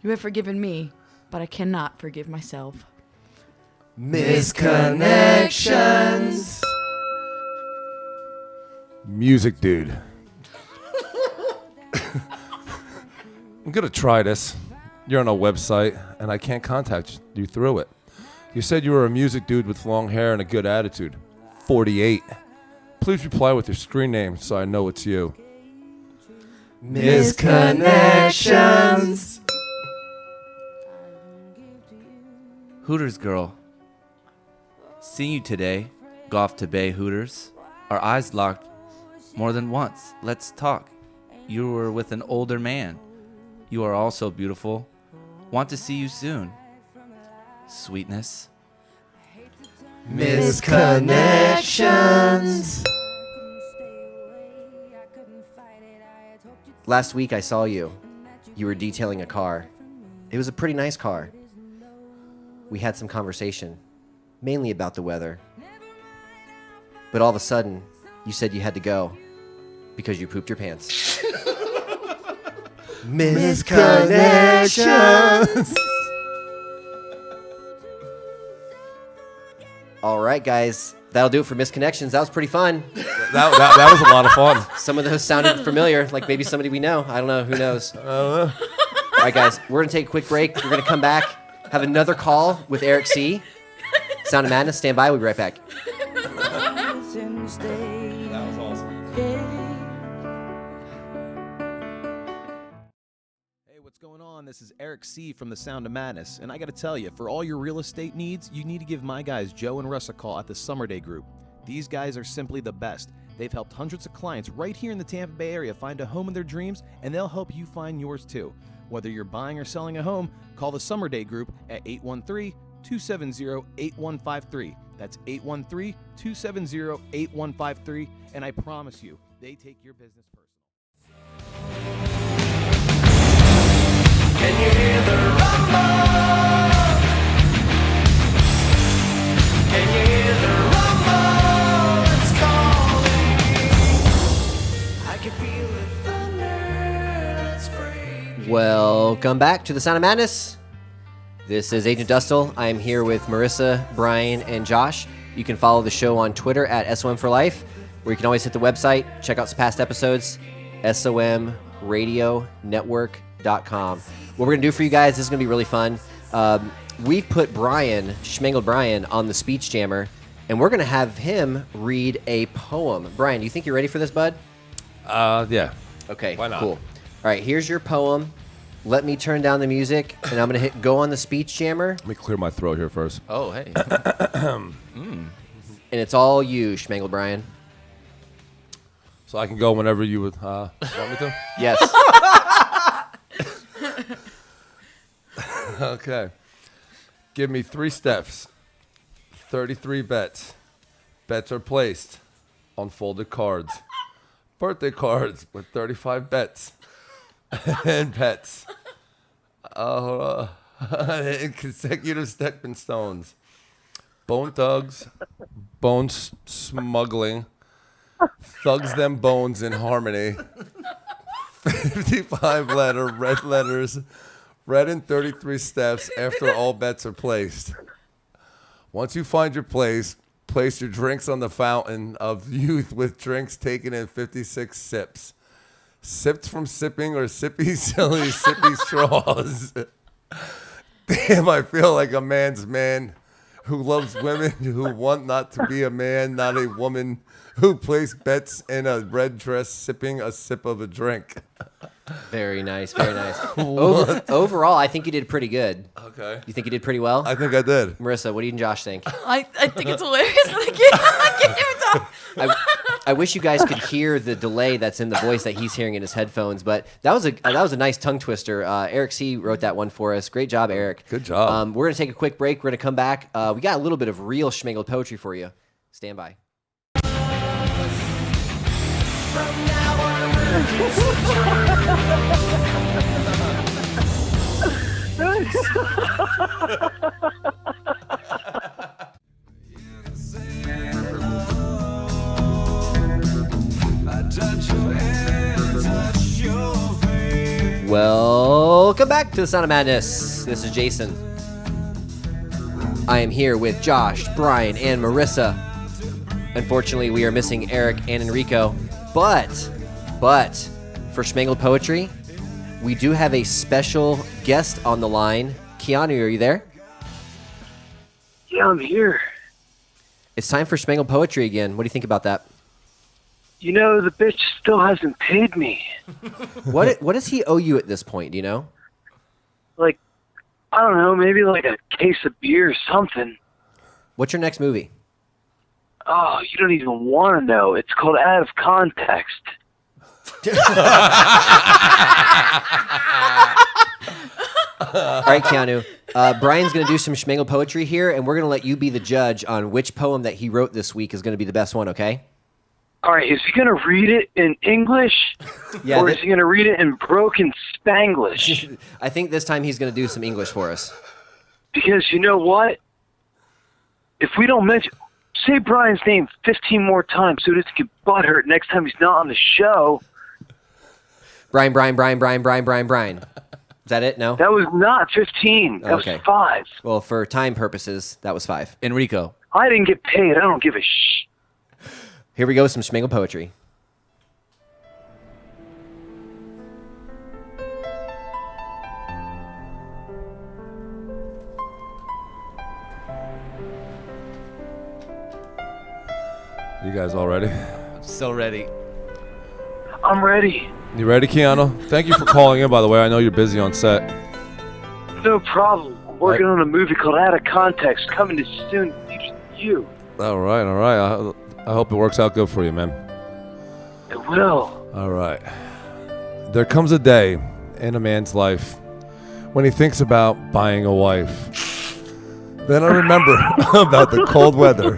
You have forgiven me, but I cannot forgive myself. Misconnections. Music dude. I'm gonna try this. You're on a website, and I can't contact you through it. You said you were a music dude with long hair and a good attitude. 48. Please reply with your screen name so I know it's you. Misconnections. Hooters girl. Seeing you today, golf to Bay Hooters. Our eyes locked more than once. Let's talk. You were with an older man. You are also beautiful. Want to see you soon. Sweetness. Misconnections. Last week I saw you. You were detailing a car. It was a pretty nice car. We had some conversation, mainly about the weather. But all of a sudden, you said you had to go because you pooped your pants. Misconnections. All right, guys. That'll do it for Misconnections. That was pretty fun. That was a lot of fun. Some of those sounded familiar, like maybe somebody we know. I don't know. Who knows? I don't know. All right, guys. We're going to take a quick break. We're going to come back, have another call with Eric C. Sound of Madness. Stand by. We'll be right back. That was awesome. Hey, what's going on? This is Eric C. from the Sound of Madness, and I got to tell you, for all your real estate needs, you need to give my guys Joe and Russ a call at the Summer Day Group. These guys are simply the best. They've helped hundreds of clients right here in the Tampa Bay area find a home in their dreams, and they'll help you find yours too. Whether you're buying or selling a home, call the Summer Day Group at 813-270-8153. That's 813-270-8153, and I promise you, they take your business personal. Can you hear the rumble? Can you hear the rumble? It's calling. I can feel the thunder that's breaking. Welcome back to the Sound of Madness. This is Agent Dustle. I am here with Marissa, Brian, and Josh. You can follow the show on Twitter at SOM for Life, where you can always hit the website, check out some past episodes, SOMradionetwork.com. What we're going to do for you guys, this is going to be really fun. We've put Brian, Schmangled Brian, on the Speech Jammer, and we're going to have him read a poem. Brian, do you think you're ready for this, bud? Yeah. Okay, Why not? cool. All right, here's your poem. Let me turn down the music, and I'm going to hit go on the Speech Jammer, Let me clear my throat here first. Oh, hey. and it's all you, Schmangled Brian. So I can go whenever you would want me to? Yes. Okay. Give me 3 steps. 33 bets. Bets are placed on folded cards. Birthday cards with 35 bets. And pets. In consecutive stepping stones. Bone thugs. Bone smuggling. Thugs them bones in harmony. 55-letter red letters. Read in 33 steps after all bets are placed. Once you find your place your drinks on the fountain of youth with drinks taken in 56 sips. Sipped from sipping or sippy silly sippy straws. Damn, I feel like a man's man who loves women who want not to be a man, not a woman who placed bets in a red dress sipping a sip of a drink. Very nice, very nice. Overall, I think you did pretty good. Okay. You think you did pretty well? I think I did. Marissa, what do you and Josh think? I think it's hilarious. I can't even talk. I wish you guys could hear the delay that's in the voice that he's hearing in his headphones, but that was a nice tongue twister. Eric C. wrote that one for us. Great job, Eric. Good job. We're going to take a quick break. We're going to come back. We got a little bit of real schmingled poetry for you. Stand by. Welcome back to the Sound of Madness. This is Jason. I am here with Josh, Brian, and Marissa. Unfortunately, we are missing Eric and Enrico, but for Schmangled Poetry, we do have a special guest on the line. Keanu, are you there? Yeah, I'm here. It's time for Schmangled Poetry again. What do you think about that? You know, the bitch still hasn't paid me. What does he owe you at this point? Do you know? Like, I don't know, maybe like a case of beer or something. What's your next movie? Oh, you don't even want to know. It's called Out of Context. All right, Keanu. Brian's going to do some Schmangled Poetry here, and we're going to let you be the judge on which poem that he wrote this week is going to be the best one, okay? All right, is he going to read it in English? Yeah, or is he going to read it in broken Spanglish? I think this time he's going to do some English for us. Because you know what? If we don't mention... Say Brian's name 15 more times so he doesn't get butthurt next time he's not on the show. Brian. Is that it? No? That was not 15. That Okay. was 5. Well, for time purposes, that was 5. Enrico. I didn't get paid. I don't give a shh. Here we go with some Schmangled Poetry. You guys all ready? So ready. I'm ready. You ready, Keanu? Thank you for calling in, by the way. I know you're busy on set. No problem. I'm working on a movie called Out of Context, coming to soon feature you. All right. I hope it works out good for you, man. It will. All right. There comes a day in a man's life when he thinks about buying a wife. Then I remember about the cold weather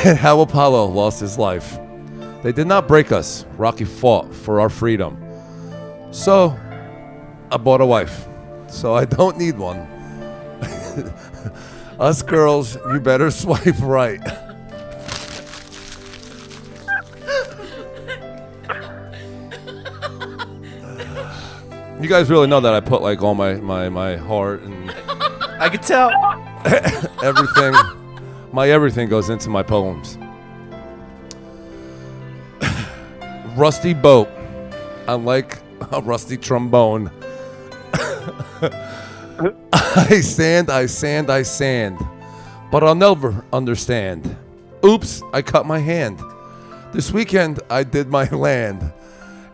and how Apollo lost his life. They did not break us. Rocky fought for our freedom. So I bought a wife. So I don't need one. Us girls, you better swipe right. You guys really know that I put like all my heart and I could tell. everything. My everything goes into my poems. Rusty boat, unlike a rusty trombone. I sand, but I'll never understand. Oops, I cut my hand. This weekend I did my land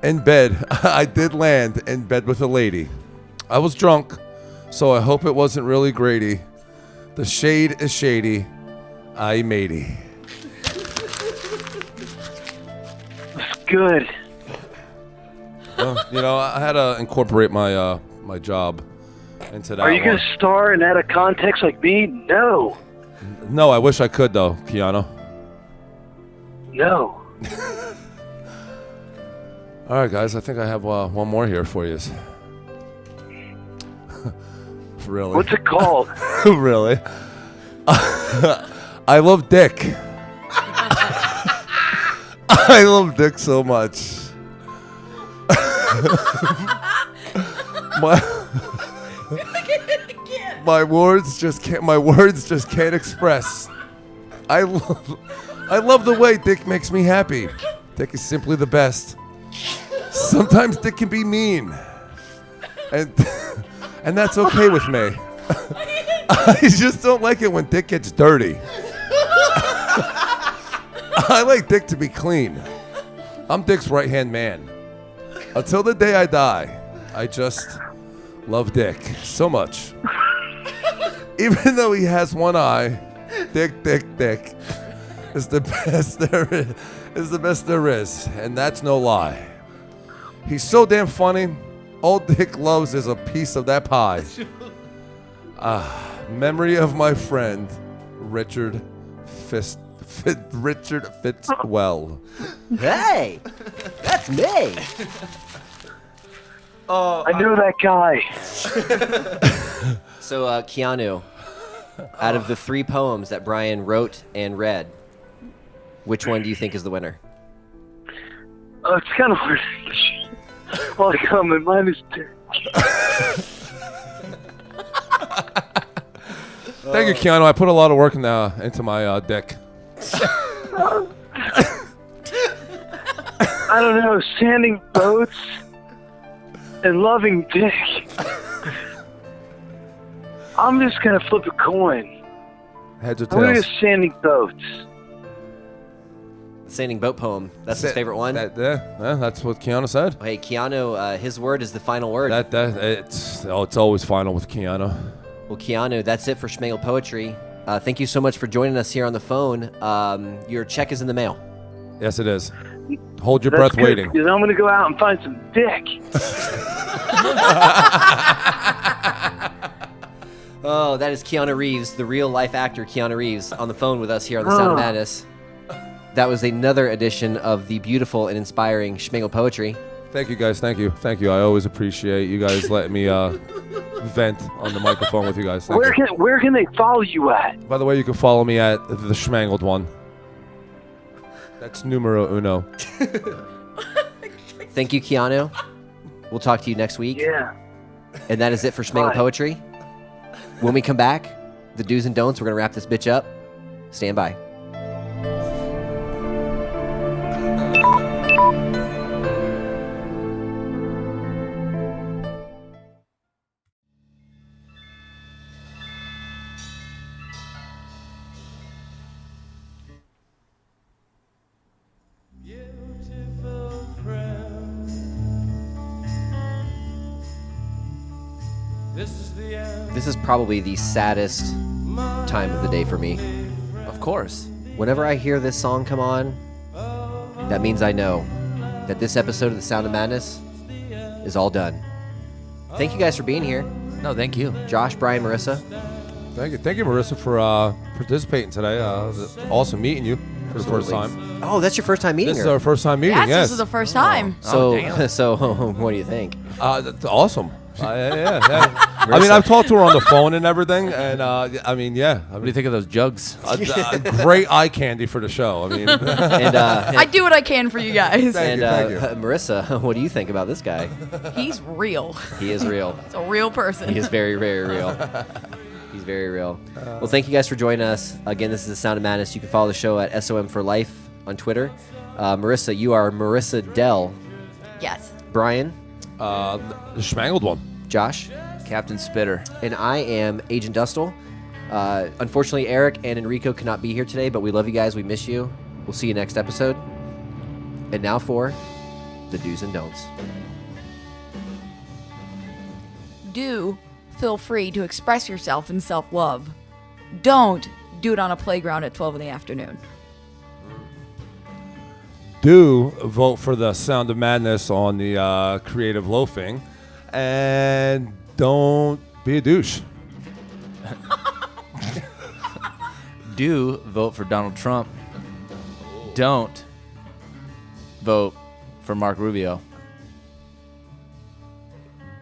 in bed. I did land in bed with a lady. I was drunk, so I hope it wasn't really Grady. The shade is shady. I matey. That's good. Well, you know, I had to incorporate my my job into that. Are you one. going to star in Out of Context like me? No. No, I wish I could though, Keanu. No. All right, guys. I think I have one more here for you. Really? What's it called? Really? I love Dick. I love Dick so much. My words just can't express. I love the way Dick makes me happy. Dick is simply the best. Sometimes Dick can be mean, and that's okay with me. I just don't like it when Dick gets dirty. I like Dick to be clean. I'm Dick's right-hand man. Until the day I die, I just love Dick so much. Even though he has one eye, Dick is the best there is, and that's no lie. He's so damn funny. All Dick loves is a piece of that pie. Memory of my friend, Richard Fitzwell. Hey, that's me. I knew that guy. So, Keanu, out of the 3 poems that Brian wrote and read, which one do you think is the winner? Oh, it's kind of hard. Well, come on, mine is Thank you, Keanu. I put a lot of work into my Dick. I don't know, sanding boats and loving Dick. I'm just gonna flip a coin. Heads or I'm gonna tails? go sanding boats. Sanding boat poem. That's his favorite one. That's what Keanu said. Hey, Keanu, his word is the final word. It's always final with Keanu. Well, Keanu, that's it for Schmegel Poetry. Thank you so much for joining us here on the phone. Your check is in the mail. Yes, it is. Hold your That's breath good, waiting. because I'm gonna go out and find some Dick. Oh, that is Keanu Reeves, the real life actor Keanu Reeves, on the phone with us here on the Sound of Madness. That was another edition of the beautiful and inspiring Schmegel Poetry. Thank you, guys. Thank you. I always appreciate you guys letting me vent on the microphone with you guys. Thank you. Where can they follow you at? By the way, you can follow me at the Schmangled one. That's numero uno. Thank you, Keanu. We'll talk to you next week. Yeah. And that is it for Schmegel Bye. Poetry. When we come back, the do's and don'ts, we're going to wrap this bitch up. Stand by. This is probably the saddest time of the day for me. Of course. Whenever I hear this song come on, that means I know that this episode of The Sound of Madness is all done. Thank you guys for being here. No, thank you. Josh, Brian, Marissa. Thank you, Marissa, for participating today. Awesome meeting you for the first time. Oh, that's your first time meeting This her. is our first time meeting. Yes, Yes, this is the first time. So what do you think? That's awesome. Yeah. I mean, I've talked to her on the phone and everything, and I mean, yeah. What do you think of those jugs? Great eye candy for the show. I mean, I do what I can for you guys. Thank you. Marissa, what do you think about this guy? He's real. He is real. He's a real person. He is very, very real. He's very real. Well, thank you guys for joining us. Again, this is The Sound of Madness. You can follow the show at SOM for Life on Twitter. Marissa, you are Marissa Dell. Yes. Brian. The Schmangled one. Josh. Captain Spitter. And I am Agent Dustle. Unfortunately, Eric and Enrico cannot be here today, but we love you guys. We miss you. We'll see you next episode. And now for the do's and don'ts. Do feel free to express yourself in self-love. Don't do it on a playground at 12 in the afternoon. Do vote for the Sound of Madness on the Creative Loafing, and don't be a douche. Do vote for Donald Trump. Don't vote for Mark Rubio.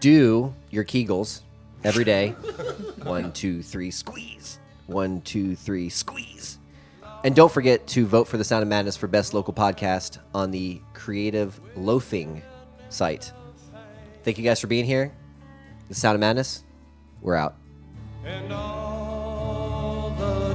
Do your Kegels every day. 1, 2, 3, squeeze. 1, 2, 3, squeeze. And don't forget to vote for The Sound of Madness for Best Local Podcast on the Creative Loafing site. Thank you guys for being here. The Sound of Madness, we're out. And all the